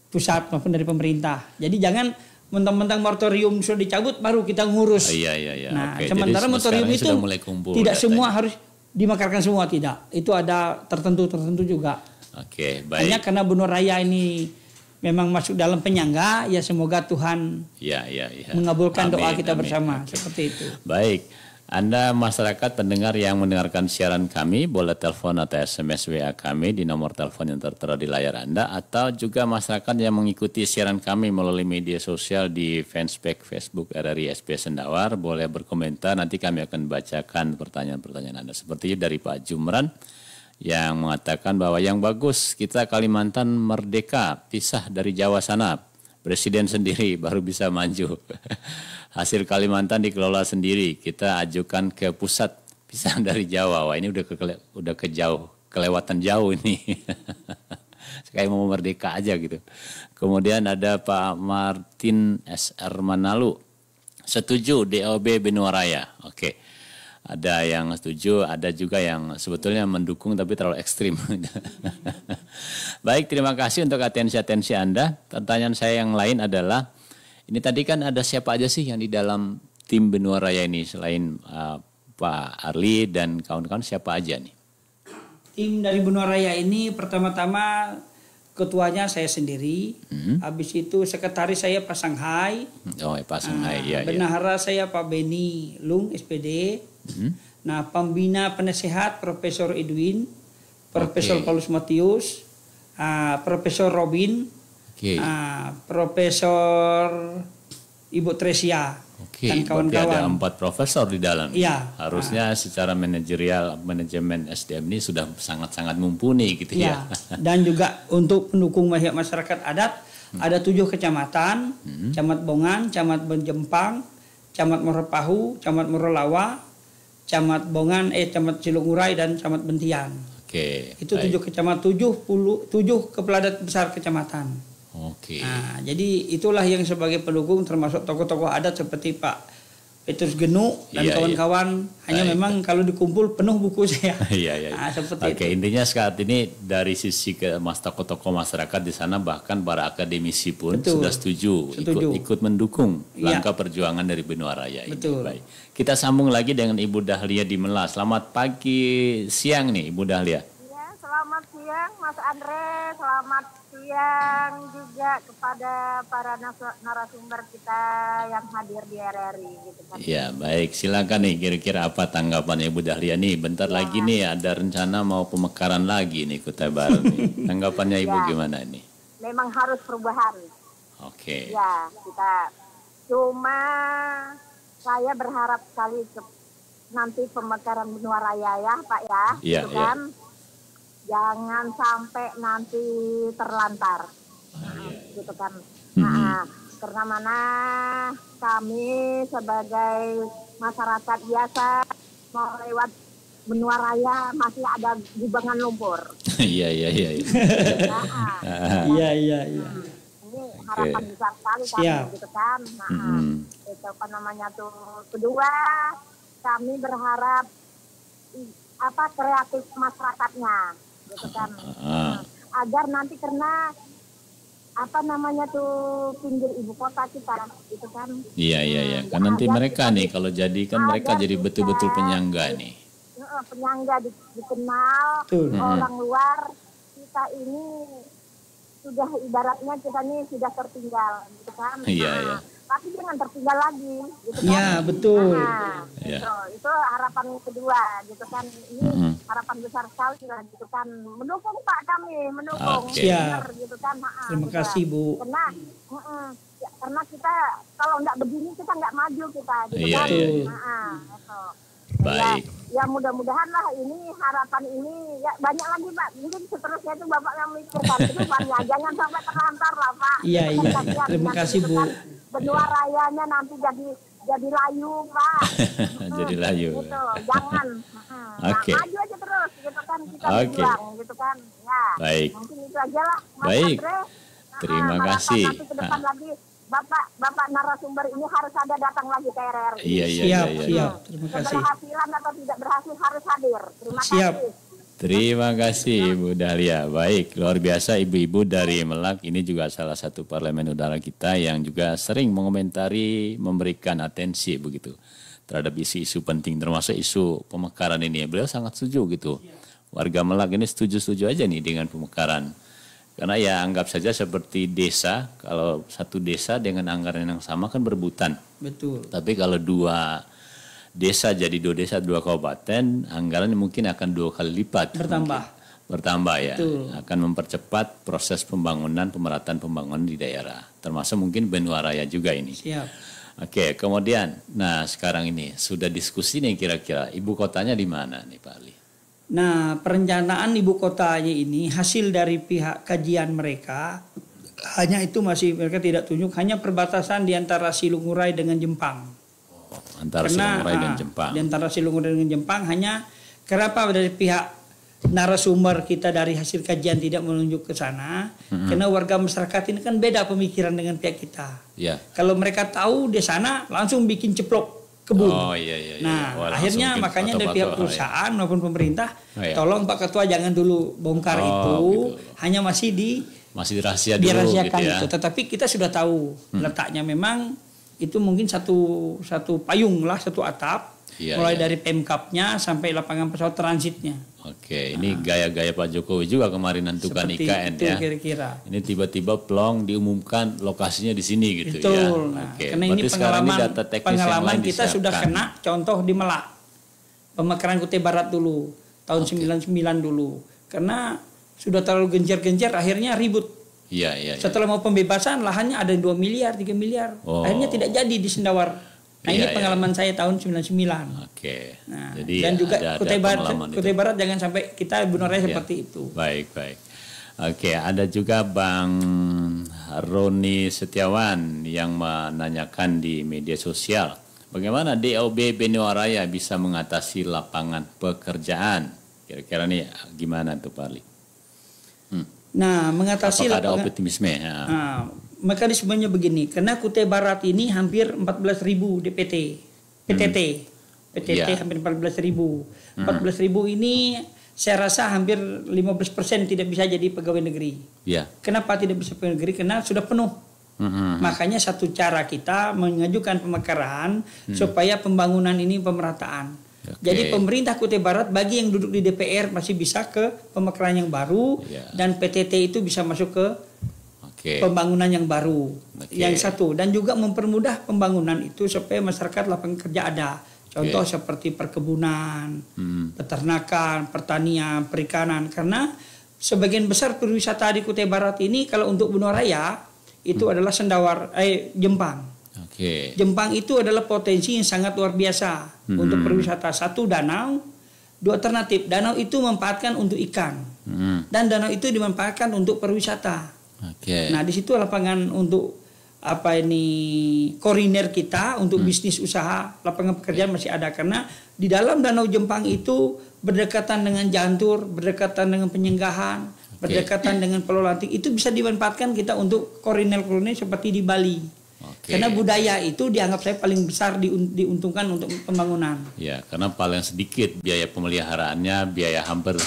pusat maupun dari pemerintah. Jadi jangan mentang-mentang moratorium sudah dicabut baru kita ngurus. Nah, sementara moratorium itu tidak semua harus dimekarkan semua, tidak. Itu ada tertentu juga. Baik. Hanya karena Benua Raya ini memang masuk dalam penyangga, ya semoga Tuhan mengabulkan doa kita bersama. Seperti itu. Baik. Anda masyarakat pendengar yang mendengarkan siaran kami boleh telepon atau SMS WA kami di nomor telepon yang tertera di layar Anda, atau juga masyarakat yang mengikuti siaran kami melalui media sosial di fanspage Facebook RRI SP Sendawar boleh berkomentar, nanti kami akan bacakan pertanyaan-pertanyaan Anda. Seperti dari Pak Jumran yang mengatakan bahwa yang bagus kita Kalimantan merdeka, pisah dari Jawa sana, presiden sendiri baru bisa maju. Hasil Kalimantan dikelola sendiri, kita ajukan ke pusat, pisah dari Jawa. Wah ini udah kelewatan jauh ini. Kayak mau merdeka aja gitu. Kemudian ada Pak Martin SR Manalu, setuju DOB Benua Raya. Ada yang setuju, ada juga yang sebetulnya mendukung tapi terlalu ekstrim. Baik, terima kasih untuk atensi Anda. Pertanyaan saya yang lain adalah, ini tadi kan ada siapa aja sih yang di dalam tim Benua Raya ini selain Pak Arli dan kawan-kawan, siapa aja nih? Tim dari Benua Raya ini pertama-tama ketuanya saya sendiri, habis itu sekretaris saya Pak Sanghai. Pak Sanghai, bendahara saya Pak Beni Lung SPD. Nah, pembina penasehat Profesor Edwin, Profesor Paulus Matius, Profesor Robin, Profesor Ibu Tresia dan kawan-kawan. Ada 4 profesor di dalam. Harusnya secara manajemen SDM ini sudah sangat-sangat mumpuni gitu ya. Dan juga untuk pendukung masyarakat adat ada 7 kecamatan, Camat Bongan, Camat Benjempang, Camat Moropahu, Camat Morolawa, Camat Bongan, Camat Cilungurai dan Camat Bentian. Itu 7 kecamatan, 7 kepala adat besar kecamatan. Nah, jadi itulah yang sebagai pendukung termasuk tokoh-tokoh adat seperti Pak Petrus Genu dan kawan-kawan. Hanya memang kalau dikumpul penuh buku saya. Nah, seperti itu. Intinya saat ini dari sisi ke tokoh-tokoh masyarakat di sana, bahkan para akademisi pun sudah setuju. Ikut mendukung langkah perjuangan dari Benua Raya ini. Baik. Kita sambung lagi dengan Ibu Dahlia di Mela. Selamat siang nih Ibu Dahlia. Selamat siang Mas Andre, selamat siang juga kepada para narasumber kita yang hadir di RRI gitu kan. Baik, silakan nih kira-kira apa tanggapan Ibu Dahlia nih? Bentar lagi nih ada rencana mau pemekaran lagi nih Kutai Barat nih. Tanggapannya Ibu gimana nih? Memang harus perubahan. Kita cuma saya berharap sekali nanti pemekaran Benua Raya ya Pak ya. Gitu kan. Jangan sampai nanti terlantar, gitu kan. Karena mana kami sebagai masyarakat biasa mau lewat Benua Raya masih ada gubangan lumpur. Iya. Ini harapan besar sekali kami gitu kan. Nah, itu apa namanya tuh. Kedua, kami berharap kreatif masyarakatnya gitu kan. Agar nanti karena apa namanya tuh pinggir ibu kota kita gitu kan. Iya. Kan nanti mereka nih kalau jadi kan mereka jadi betul-betul penyangga nih. Penyangga dikenal orang luar, kita ini sudah ibaratnya kita ini sudah tertinggal gitu kan. Iya. Tapi jangan tertinggal lagi gitu kan. Iya, betul. Itu harapan kedua gitu kan. Ini harapan besar sekali lah gitu kan. Mendukung Pak kami, mendukung. Siap. Gitu kan. Terima kasih Bu. Karena kita kalau nggak begini kita nggak maju kita gitu kan. Itu. Baik. Ya mudah-mudahan lah ini harapan ini ya banyak lagi Pak. Mungkin seterusnya itu Bapak yang mikirkan itu banyak. Jangan sampai terlantar lah Pak. Iya. Terima kasih Bu. Benua rayanya nanti jadi layu Pak. Jadi layu. Gitu. Jangan. Oke. Maju aja terus gitu kan kita berjuang gitu kan. Ya. Baik. Mungkin itu aja lah Mas Baik. Andre. Terima kasih. Nanti ke depan lagi Bapak narasumber ini harus ada datang lagi ke RRI. Iya. Siap. Terima kasih. Keberhasilan atau tidak berhasil harus hadir. Terima Siap. kasih. Terima kasih Ibu Dahlia. Baik, luar biasa ibu-ibu dari Melak. Ini juga salah satu parlemen udara kita yang juga sering mengomentari, memberikan atensi begitu terhadap isu-isu penting, termasuk isu pemekaran ini. Beliau sangat setuju gitu. Warga Melak ini setuju-setuju aja nih dengan pemekaran. Karena ya anggap saja seperti desa, kalau satu desa dengan anggaran yang sama kan berebutan. Betul. Tapi kalau dua desa jadi dua desa, dua kabupaten, anggaran mungkin akan 2 kali lipat. Bertambah ya. Betul. Akan mempercepat proses pembangunan, pemerataan pembangunan di daerah. Termasuk mungkin Benua Raya juga ini. Siap. Oke, kemudian, nah sekarang ini sudah diskusi nih kira-kira ibu kotanya di mana nih Pak Ali? Nah, perencanaan ibu kotanya ini hasil dari pihak kajian mereka, hanya itu masih mereka tidak tunjuk, hanya perbatasan di antara Silungurai dengan Jepang. Antara Silungurai dan Jepang. Di antara Silungurai dengan Jepang hanya kenapa dari pihak narasumber kita dari hasil kajian tidak menunjuk ke sana, karena warga masyarakat ini kan beda pemikiran dengan pihak kita. Ya. Kalau mereka tahu di sana langsung bikin ceplok kebun. Iya. Nah, Wah, akhirnya makanya dari pihak perusahaan maupun pemerintah, tolong Pak Ketua jangan dulu bongkar itu, gitu. Hanya masih rahasia dulu dirahasiakan gitu ya. itu. Tetapi kita sudah tahu letaknya memang itu mungkin satu payung lah, satu atap, mulai dari Pemkapnya sampai lapangan pesawat transitnya. Oke, ini gaya-gaya Pak Jokowi juga kemarin nentukan IKN itu, ya. Kira-kira. Ini tiba-tiba plong diumumkan lokasinya di sini gitu. Betul. Ya. Nah, Oke. karena ini pengalaman kita sudah kena contoh di Melak. Pemekaran Kutai Barat dulu, tahun 99 dulu. Karena sudah terlalu gencar-gencar akhirnya ribut. Iya. Setelah mau pembebasan lahannya ada 2 miliar, 3 miliar. Akhirnya tidak jadi di Sendawar. Nah, ini pengalaman saya tahun 99. Oke. Nah, jadi dan juga Kutai Barat jangan sampai kita Benua Raya seperti itu. Baik. Oke, ada juga Bang Roni Setiawan yang menanyakan di media sosial, bagaimana DOB Benua Raya bisa mengatasi lapangan pekerjaan? Kira-kira nih gimana tuh Pak Ali? Nah, mengatasi apakah ada optimisme? Ya. Nah, mekanismenya begini, karena Kutai Barat ini hampir 14.000 DPT, PTT hampir 14.000. 14.000 ini saya rasa hampir 15% tidak bisa jadi pegawai negeri. Ya. Kenapa tidak bisa pegawai negeri? Karena sudah penuh. Makanya satu cara kita mengajukan pemekaran supaya pembangunan ini pemerataan. Jadi pemerintah Kutai Barat bagi yang duduk di DPR masih bisa ke pemekaran yang baru dan PTT itu bisa masuk ke pembangunan yang baru. Yang satu, dan juga mempermudah pembangunan itu supaya masyarakat lapangan kerja ada. Contoh seperti perkebunan, peternakan, pertanian, perikanan. Karena sebagian besar perwisata di Kutai Barat ini kalau untuk Benua Raya itu adalah Jepang. Jepang itu adalah potensi yang sangat luar biasa untuk perwisata. Satu, danau. Dua, alternatif. Danau itu memanfaatkan untuk ikan. Dan danau itu dimanfaatkan untuk perwisata. Nah, di situ lapangan untuk kuliner kita, untuk bisnis usaha, lapangan pekerjaan masih ada. Karena di dalam danau Jepang itu berdekatan dengan Jantur, berdekatan dengan Penyenggahan, berdekatan dengan Pulau Lantik, itu bisa dimanfaatkan kita untuk kolonel-kolonel seperti di Bali. Karena budaya itu dianggap saya paling besar diuntungkan untuk pembangunan. Ya, karena paling sedikit biaya pemeliharaannya, biaya hampir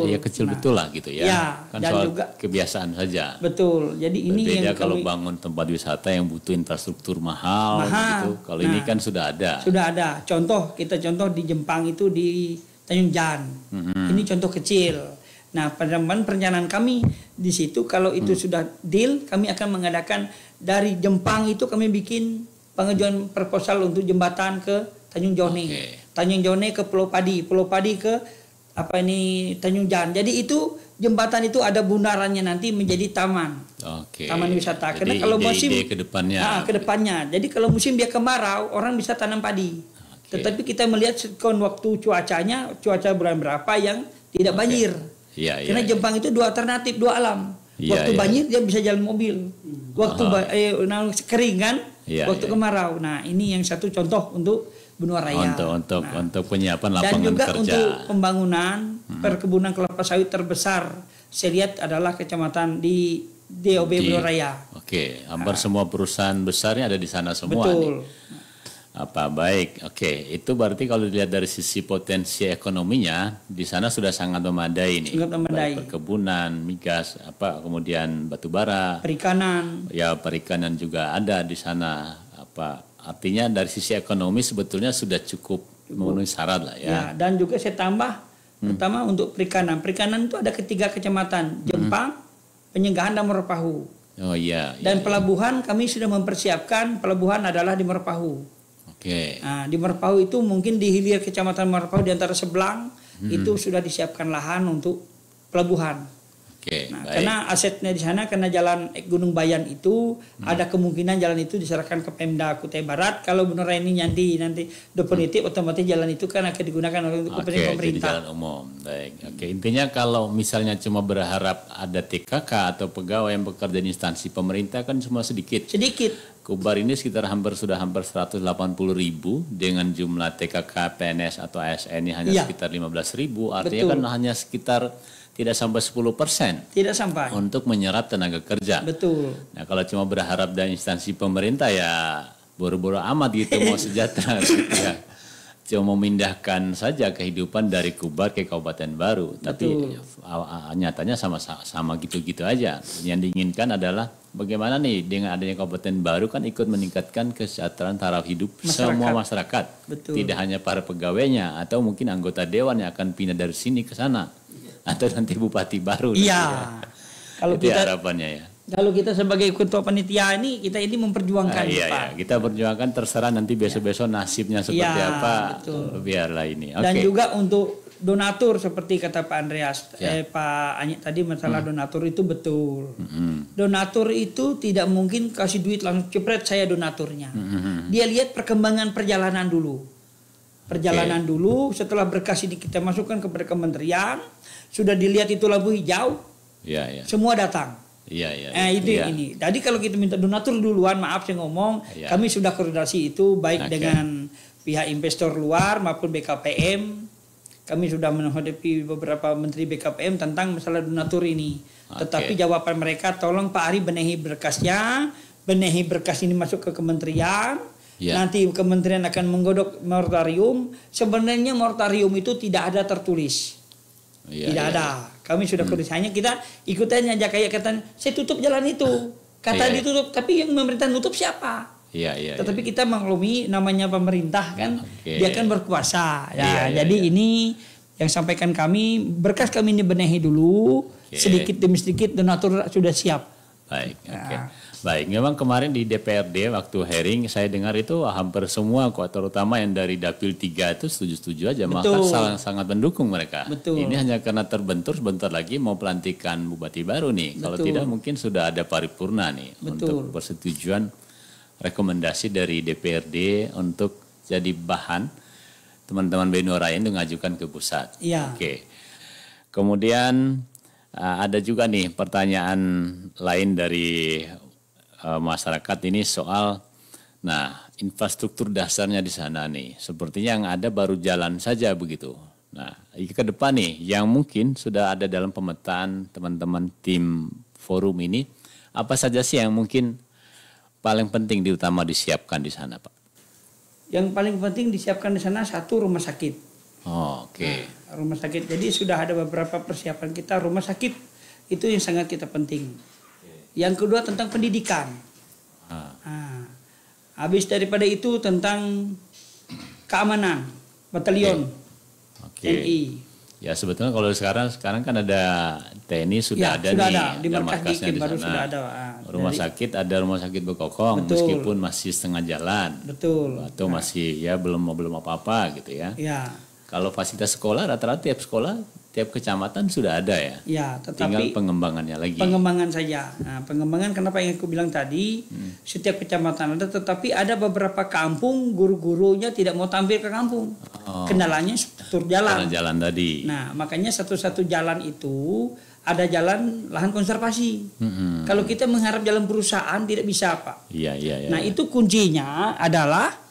ya kecil betul lah gitu ya. Ya, Kan dan soal juga kebiasaan saja. betul. Jadi ini Berbeda yang kalau bangun tempat wisata yang butuh infrastruktur mahal. Gitu. Kalau ini kan sudah ada. Sudah ada. Kita contoh di Jepang itu di Tanjung Jan. Ini contoh kecil. Nah, pada perencanaan kami di situ kalau itu sudah deal, kami akan mengadakan dari Jepang itu kami bikin pengajuan proposal untuk jembatan ke Tanjung Jone. Tanjung Jone ke Pulau Padi ke Tanjung Jan. Jadi itu jembatan itu ada bundarannya nanti menjadi taman. Taman wisata. Jadi Karena kalau musim ke depannya. Jadi kalau musim dia kemarau, orang bisa tanam padi. Tetapi kita melihat waktu cuaca bulan berapa yang tidak banjir. Karena Jepang itu dua alternatif, dua alam. Waktu banjir dia bisa jalan mobil. Waktu kering kan, waktu kemarau. Nah, ini yang satu contoh untuk Benua Raya. Untuk penyiapan lapangan kerja. Dan juga untuk pembangunan perkebunan kelapa sawit terbesar. Saya lihat adalah kecamatan di DOB Benua Raya. Hampir semua perusahaan besarnya ada di sana semua. Betul. Itu berarti kalau dilihat dari sisi potensi ekonominya di sana sudah sangat memadai nih. Sangat memadai. Baik perkebunan, migas, kemudian batu bara, perikanan. Ya, perikanan juga ada di sana. Artinya dari sisi ekonomi sebetulnya sudah cukup memenuhi syarat lah ya. Dan juga saya tambah pertama untuk perikanan. Perikanan itu ada 3 kecamatan, Jepang, Penyenggahan dan Merepahu. Dan pelabuhan kami sudah mempersiapkan, pelabuhan adalah di Merepahu. Nah, di Merepahu itu mungkin di hilir kecamatan Merepahu di antara Sebelang itu sudah disiapkan lahan untuk pelabuhan. Karena asetnya di sana, karena jalan Gunung Bayan itu ada kemungkinan jalan itu diserahkan ke Pemda Kutai Barat. Kalau benar ini nanti definitif, otomatis jalan itu kan akan digunakan oleh kepentingan pemerintah. Jadi jalan umum. Intinya kalau misalnya cuma berharap ada TKK atau pegawai yang bekerja di instansi pemerintah kan cuma sedikit. Kubar ini hampir 180.000 dengan jumlah TKK, PNS atau ASN hanya sekitar 15.000. Artinya kan hanya sekitar tidak sampai 10%. Tidak sampai. Untuk menyerap tenaga kerja. Betul. Nah, kalau cuma berharap dari instansi pemerintah ya boro-boro amat gitu mau sejahtera gitu ya. Cuma memindahkan saja kehidupan dari Kubar ke Kabupaten Baru. Tapi nyatanya sama gitu-gitu aja. Yang diinginkan adalah bagaimana nih dengan adanya Kabupaten Baru kan ikut meningkatkan kesejahteraan taraf hidup semua masyarakat. Tidak hanya para pegawainya atau mungkin anggota dewan yang akan pindah dari sini ke sana. Atau nanti bupati baru. Kalau itu harapannya ya. Kalau kita sebagai ketua panitia kita memperjuangkan. Kita perjuangkan, terserah nanti besok-besok nasibnya seperti apa. Betul. Biarlah ini. Dan juga untuk donatur seperti kata Pak Andreas, Pak Anyik tadi masalah donatur itu betul. Donatur itu tidak mungkin kasih duit langsung cepret saya donaturnya. Dia lihat perkembangan perjalanan dulu. Dulu, setelah berkas ini kita masukkan kepada kementerian, sudah dilihat itu lampu hijau, semua datang. Ini. Jadi kalau kita minta donatur duluan, maaf saya ngomong, kami sudah koordinasi itu baik dengan pihak investor luar maupun BKPM. Kami sudah menghadapi beberapa menteri BKPM tentang masalah donatur ini. Tetapi jawaban mereka, tolong Pak Ari benahi berkasnya, berkas ini masuk ke kementerian. Nanti kementerian akan menggodok moratorium. Sebenarnya moratorium itu tidak ada tertulis. Tidak ada. Kami sudah koordinasinya, kita ikutannya aja kayak kata saya tutup jalan itu. Kata ditutup, tapi yang pemerintah tutup siapa? Tetapi kita maklumi namanya pemerintah kan, dia kan berkuasa. Jadi ini yang sampaikan kami, berkas kami ini benahi dulu, sedikit demi sedikit donatur sudah siap. Baik, memang kemarin di DPRD waktu hearing saya dengar itu hampir semua terutama yang dari Dapil 3 itu setuju-setuju aja. Maka sangat mendukung mereka. Ini hanya karena terbentur sebentar lagi mau pelantikan Bupati baru nih. Kalau tidak mungkin sudah ada paripurna nih untuk persetujuan rekomendasi dari DPRD untuk jadi bahan teman-teman Benua Raya untuk mengajukan ke pusat. Kemudian ada juga nih pertanyaan lain dari masyarakat ini soal infrastruktur dasarnya di sana nih. Sepertinya yang ada baru jalan saja begitu. Nah, ke depan nih yang mungkin sudah ada dalam pemetaan teman-teman tim forum ini, apa saja sih yang mungkin paling penting diutama disiapkan di sana, Pak? Yang paling penting disiapkan di sana satu rumah sakit. Oh, oke. Nah, rumah sakit. Jadi sudah ada beberapa persiapan kita rumah sakit itu yang sangat kita penting. Yang kedua tentang pendidikan. Nah, habis daripada itu tentang keamanan batalion TNI. Ya sebetulnya kalau sekarang kan ada TNI sudah ada sudah nih, ada di markas markasnya Dikim di baru sana. sudah ada. Ada rumah sakit Bekokong, meskipun masih setengah jalan. Betul. Atau masih ya belum apa-apa gitu ya. Ya. Kalau fasilitas sekolah rata-rata tiap kecamatan sudah ada ya. Ya, tetapi tinggal pengembangannya lagi. Pengembangan saja. Nah, pengembangan kenapa yang aku bilang tadi, setiap kecamatan ada, tetapi ada beberapa kampung guru-gurunya tidak mau tampil ke kampung. Kendalanya struktur jalan. Jalan tadi. Nah, makanya satu-satu jalan itu ada jalan lahan konservasi. Kalau kita mengharap jalan perusahaan tidak bisa, Pak. Iya. Nah, itu kuncinya adalah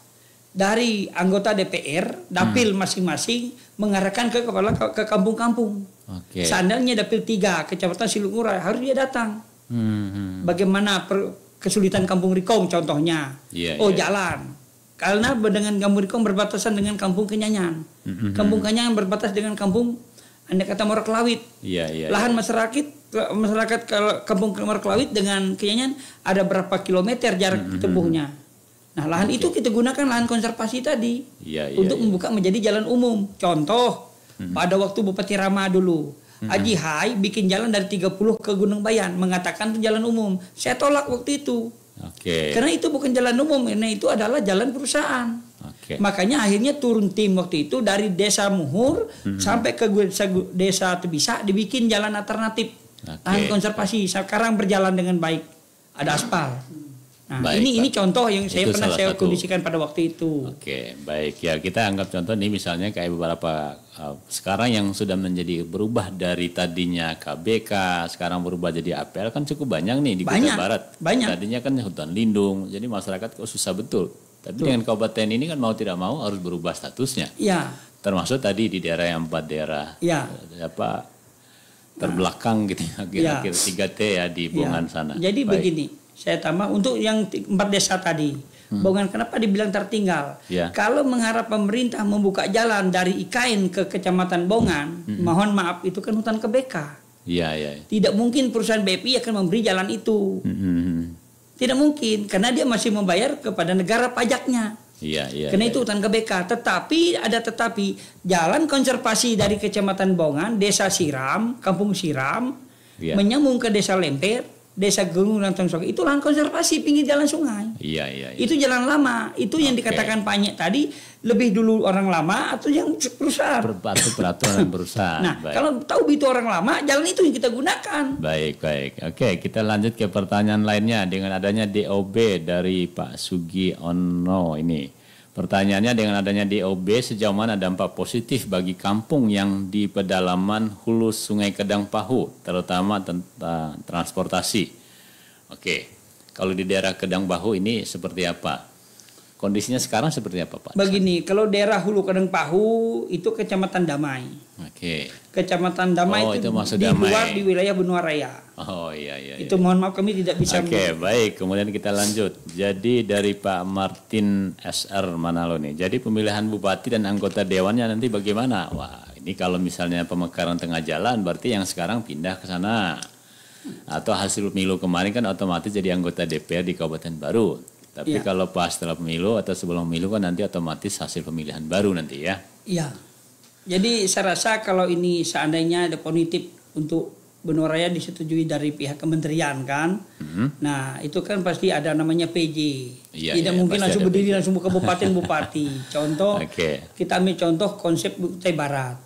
dari anggota DPR, dapil masing-masing mengarahkan ke kampung-kampung. Oke. Seandainya dapil 3 Kecamatan Silungura harus dia datang. Bagaimana kesulitan Kampung Rikong contohnya? Jalan. Karena dengan Kampung Rikong berbatasan dengan Kampung Kenyanyan. Kampung Kenyanyan berbatas dengan Kampung Anda kata Morak Lawit. Lahan masyarakat Kampung Morak Lawit dengan Kenyanyan ada berapa kilometer jarak tempuhnya. Nah, lahan itu kita gunakan lahan konservasi tadi untuk membuka menjadi jalan umum. Contoh, pada waktu Bupati Rama dulu, Haji Hai bikin jalan dari 30 ke Gunung Bayan, mengatakan itu jalan umum. Saya tolak waktu itu. Karena itu bukan jalan umum, ini itu adalah jalan perusahaan. Makanya akhirnya turun tim waktu itu dari Desa Muhur sampai ke Desa Tebisa dibikin jalan alternatif. Lahan konservasi sekarang berjalan dengan baik. Ada aspal. Nah, ini contoh yang saya pernah kondisikan pada waktu itu. Baik ya, kita anggap contoh nih misalnya kayak beberapa sekarang yang sudah menjadi berubah dari tadinya KBK sekarang berubah jadi APL kan cukup banyak nih di Kutai Barat. Tadinya kan hutan lindung, jadi masyarakat kok susah betul. Tapi dengan kabupaten ini kan mau tidak mau harus berubah statusnya. Termasuk tadi di daerah yang 4 daerah terbelakang gitu ya, kira-kira 3T ya di Bongan sana. Jadi begini. Saya tambah untuk yang 4 desa tadi. Bongan kenapa dibilang tertinggal? Kalau mengharap pemerintah membuka jalan dari IKN ke Kecamatan Bongan, mohon maaf itu kan hutan KBK. Tidak mungkin perusahaan BPI akan memberi jalan itu. Tidak mungkin karena dia masih membayar kepada negara pajaknya. Karena itu hutan KBK. Tetapi jalan konservasi dari Kecamatan Bongan, Desa Siram, Kampung Siram, menyambung ke Desa Lemper, Desa Gunung Lantang Soke, itu lahan konservasi pinggir jalan sungai. Itu jalan lama. Itu yang dikatakan Pak Nyek tadi, lebih dulu orang lama atau yang perusahaan. Peraturan perusahaan. Nah, kalau tahu itu orang lama, jalan itu yang kita gunakan. Baik. Oke, kita lanjut ke pertanyaan lainnya dengan adanya DOB dari Pak Sugiono ini. Pertanyaannya, dengan adanya DOB sejauh mana dampak positif bagi kampung yang di pedalaman hulu Sungai Kedang Pahu, terutama tentang transportasi. Kalau di daerah Kedang Pahu ini seperti apa? Kondisinya sekarang seperti apa, Pak? Begini, kalau daerah hulu Kedang Pahu itu Kecamatan Damai. Kecamatan Damai itu di luar di wilayah Benua Raya. Itu mohon maaf kami tidak bisa. Baik. Kemudian kita lanjut. Jadi dari Pak Martin SR Manalo nih. Jadi pemilihan bupati dan anggota dewannya nanti bagaimana? Wah, ini kalau misalnya pemekaran tengah jalan berarti yang sekarang pindah ke sana. Atau hasil pemilu kemarin kan otomatis jadi anggota DPR di Kabupaten Baru. Tapi kalau pas setelah pemilu atau sebelum pemilu kan nanti otomatis hasil pemilihan baru nanti ya. Jadi saya rasa kalau ini seandainya ada positif untuk Benua Raya disetujui dari pihak kementerian kan. Nah itu kan pasti ada namanya PJ. Tidak mungkin langsung berdiri langsung buka kabupaten bupati. Contoh kita ambil contoh konsep Kutai Barat.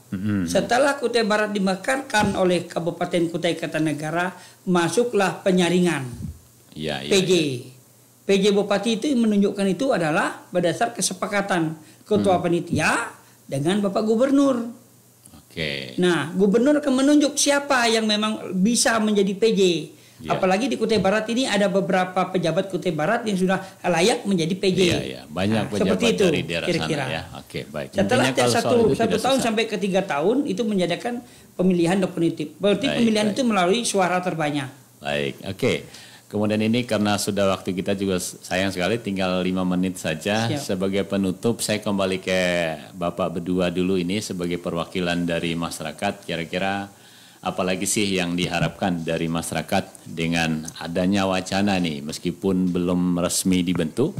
Setelah Kutai Barat dimekarkan oleh Kabupaten Kutai Kartanegara, masuklah penyaringan PJ. PJ Bupati itu menunjukkan itu adalah berdasar kesepakatan Ketua Panitia dengan Bapak Gubernur. Nah, Gubernur akan menunjuk siapa yang memang bisa menjadi PJ. Ya. Apalagi di Kutai Barat ini ada beberapa pejabat Kutai Barat yang sudah layak menjadi PJ. Iya, banyak pejabat seperti itu, dari daerah kira-kira. sana ya. Oke, baik. Setelah Intinya kalau soal satu itu tidak tahun susah. sampai ke 3 tahun itu menjadikan pemilihan definitif. Berarti Baik, pemilihan baik. itu melalui suara terbanyak. Baik, oke. Kemudian ini karena sudah waktu kita juga sayang sekali, tinggal 5 menit saja. Siap. Sebagai penutup, saya kembali ke Bapak berdua dulu ini sebagai perwakilan dari masyarakat. Kira-kira apalagi sih yang diharapkan dari masyarakat dengan adanya wacana nih, meskipun belum resmi dibentuk,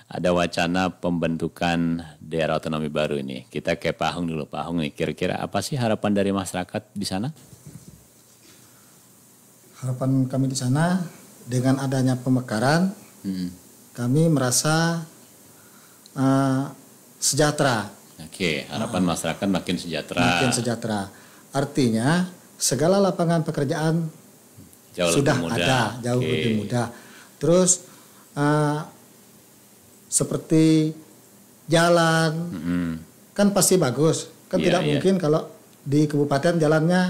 ada wacana pembentukan daerah otonomi baru ini. Kita ke Pak Ahung dulu, Pak Ahung nih, kira-kira apa sih harapan dari masyarakat di sana? Harapan kami di sana dengan adanya pemekaran, kami merasa sejahtera. Oke, harapan masyarakat makin sejahtera. Makin sejahtera. Artinya segala lapangan pekerjaan Jauh sudah lebih mudah. ada, jauh Oke. lebih mudah. Terus seperti jalan kan pasti bagus. Kan Iya, tidak iya. mungkin kalau di kabupaten jalannya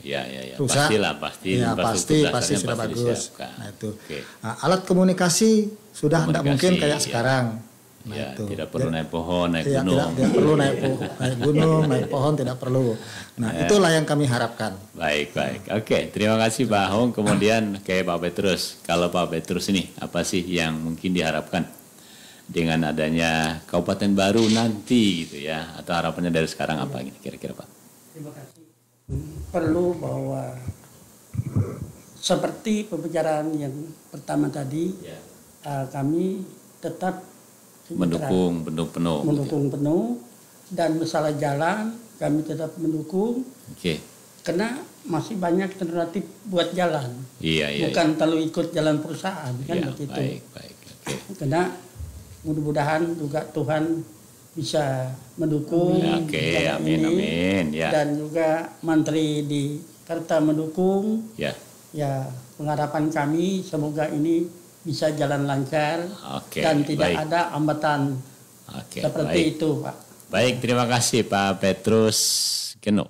Ya. rusak. Pastilah, pasti. Ya, infrastruktur pasti dasarnya sudah bagus. disiapkan. Nah, itu. Oke. Nah, alat komunikasi sudah tidak mungkin Komunikasi, kayak ya. sekarang. Nah, Ya, itu. tidak perlu naik pohon, naik Iya, gunung. tidak perlu naik gunung, naik pohon tidak perlu. Nah, itulah yang kami harapkan. Baik. Oke, terima kasih Pak Ahung. Kemudian ke Pak Petrus. Kalau Pak Petrus ini, apa sih yang mungkin diharapkan dengan adanya kabupaten baru nanti gitu ya? Atau harapannya dari sekarang apa gitu kira-kira Pak? Terima kasih. Perlu bahwa seperti pembicaraan yang pertama tadi, kami tetap sejahtera, mendukung penuh, dan masalah jalan kami tetap mendukung Oke. karena masih banyak alternatif buat jalan, Iya. bukan terlalu ikut jalan perusahaan kan Iya, begitu. baik. Oke. Karena mudah-mudahan juga Tuhan bisa mendukung Oke, jalan amin, ini, amin, ya. dan juga Menteri di Karta mendukung. Ya. Ya, pengharapan kami semoga ini bisa jalan lancar Oke, dan tidak baik. ada hambatan Oke, seperti baik. itu, Pak. Baik, terima kasih Pak Petrus Geno,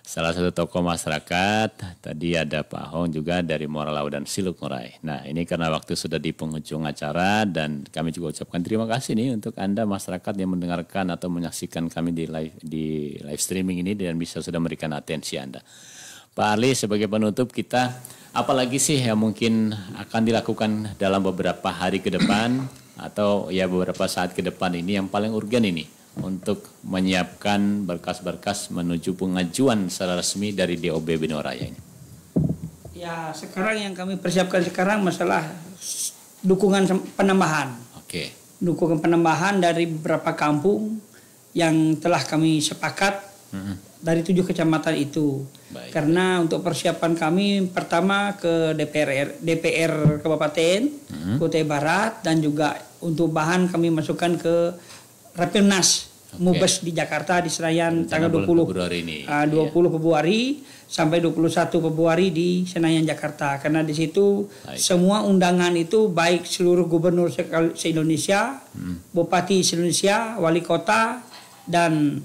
salah satu tokoh masyarakat. Tadi ada Pak Ahung juga dari Moralau dan Siluk Ngurai. Nah, ini karena waktu sudah di penghujung acara dan kami juga ucapkan terima kasih nih untuk Anda masyarakat yang mendengarkan atau menyaksikan kami di live streaming ini dan bisa sudah memberikan atensi Anda. Pak Arli, sebagai penutup kita, apalagi sih yang mungkin akan dilakukan dalam beberapa hari ke depan atau ya beberapa saat ke depan ini yang paling urgen ini untuk menyiapkan berkas-berkas menuju pengajuan secara resmi dari DOB Benua Raya ini? Ya, sekarang yang kami persiapkan sekarang masalah dukungan penambahan. Oke. Dukungan penambahan dari beberapa kampung yang telah kami sepakat dari 7 kecamatan itu. Baik. Karena untuk persiapan kami pertama ke DPR Kabupaten Kutai Barat dan juga untuk bahan kami masukkan ke Rapimnas Mubes di Jakarta di Senayan tanggal 20 Februari ini. 20 Februari sampai 21 Februari di Senayan Jakarta, karena di situ Baik. semua undangan itu baik seluruh gubernur se-Indonesia, bupati se-Indonesia, wali kota dan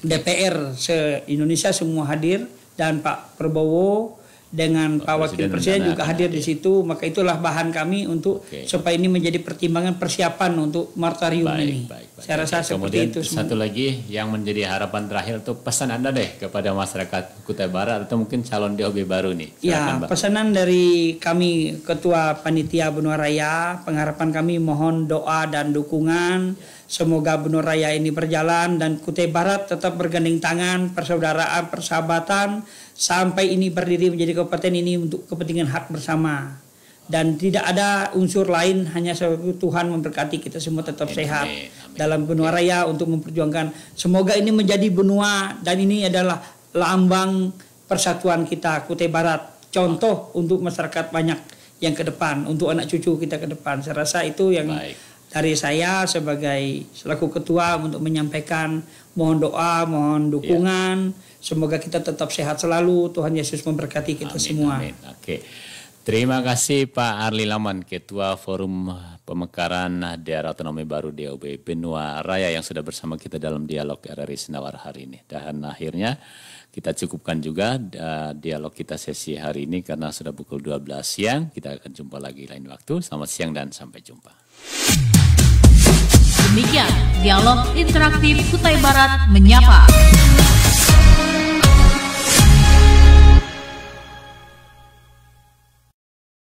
DPR se-Indonesia semua hadir, dan Pak Prabowo dengan Pak Wakil Presiden juga hadir di situ. Maka itulah bahan kami untuk supaya ini menjadi pertimbangan persiapan untuk Martarium ini. Saya rasa Kemudian seperti itu semua. satu lagi yang menjadi harapan terakhir tuh pesan Anda deh kepada masyarakat Kutai Barat atau mungkin calon DOB baru nih. Silakan, Ya, Mbak. pesanan dari kami Ketua Panitia Benua Raya, pengharapan kami mohon doa dan dukungan. Semoga Benua Raya ini berjalan dan Kutai Barat tetap bergandeng tangan, persaudaraan, persahabatan sampai ini berdiri menjadi kabupaten ini untuk kepentingan hak bersama. Dan tidak ada unsur lain, hanya Tuhan memberkati kita semua tetap sehat dalam Benua Raya untuk memperjuangkan. Semoga ini menjadi benua dan ini adalah lambang persatuan kita Kutai Barat. Contoh untuk masyarakat banyak yang ke depan, untuk anak cucu kita ke depan. Saya rasa itu yang dari saya sebagai selaku ketua untuk menyampaikan mohon doa, mohon dukungan. Semoga kita tetap sehat selalu. Tuhan Yesus memberkati kita semua. Amin. Oke. Terima kasih Pak Arli Laman, Ketua Forum pemekaran daerah otonomi baru DOB Benua Raya yang sudah bersama kita dalam dialog RRI Sendawar hari ini. Dan akhirnya kita cukupkan juga dialog kita sesi hari ini karena sudah pukul 12 siang. Kita akan jumpa lagi lain waktu. Selamat siang dan sampai jumpa. Demikian dialog interaktif Kutai Barat Menyapa.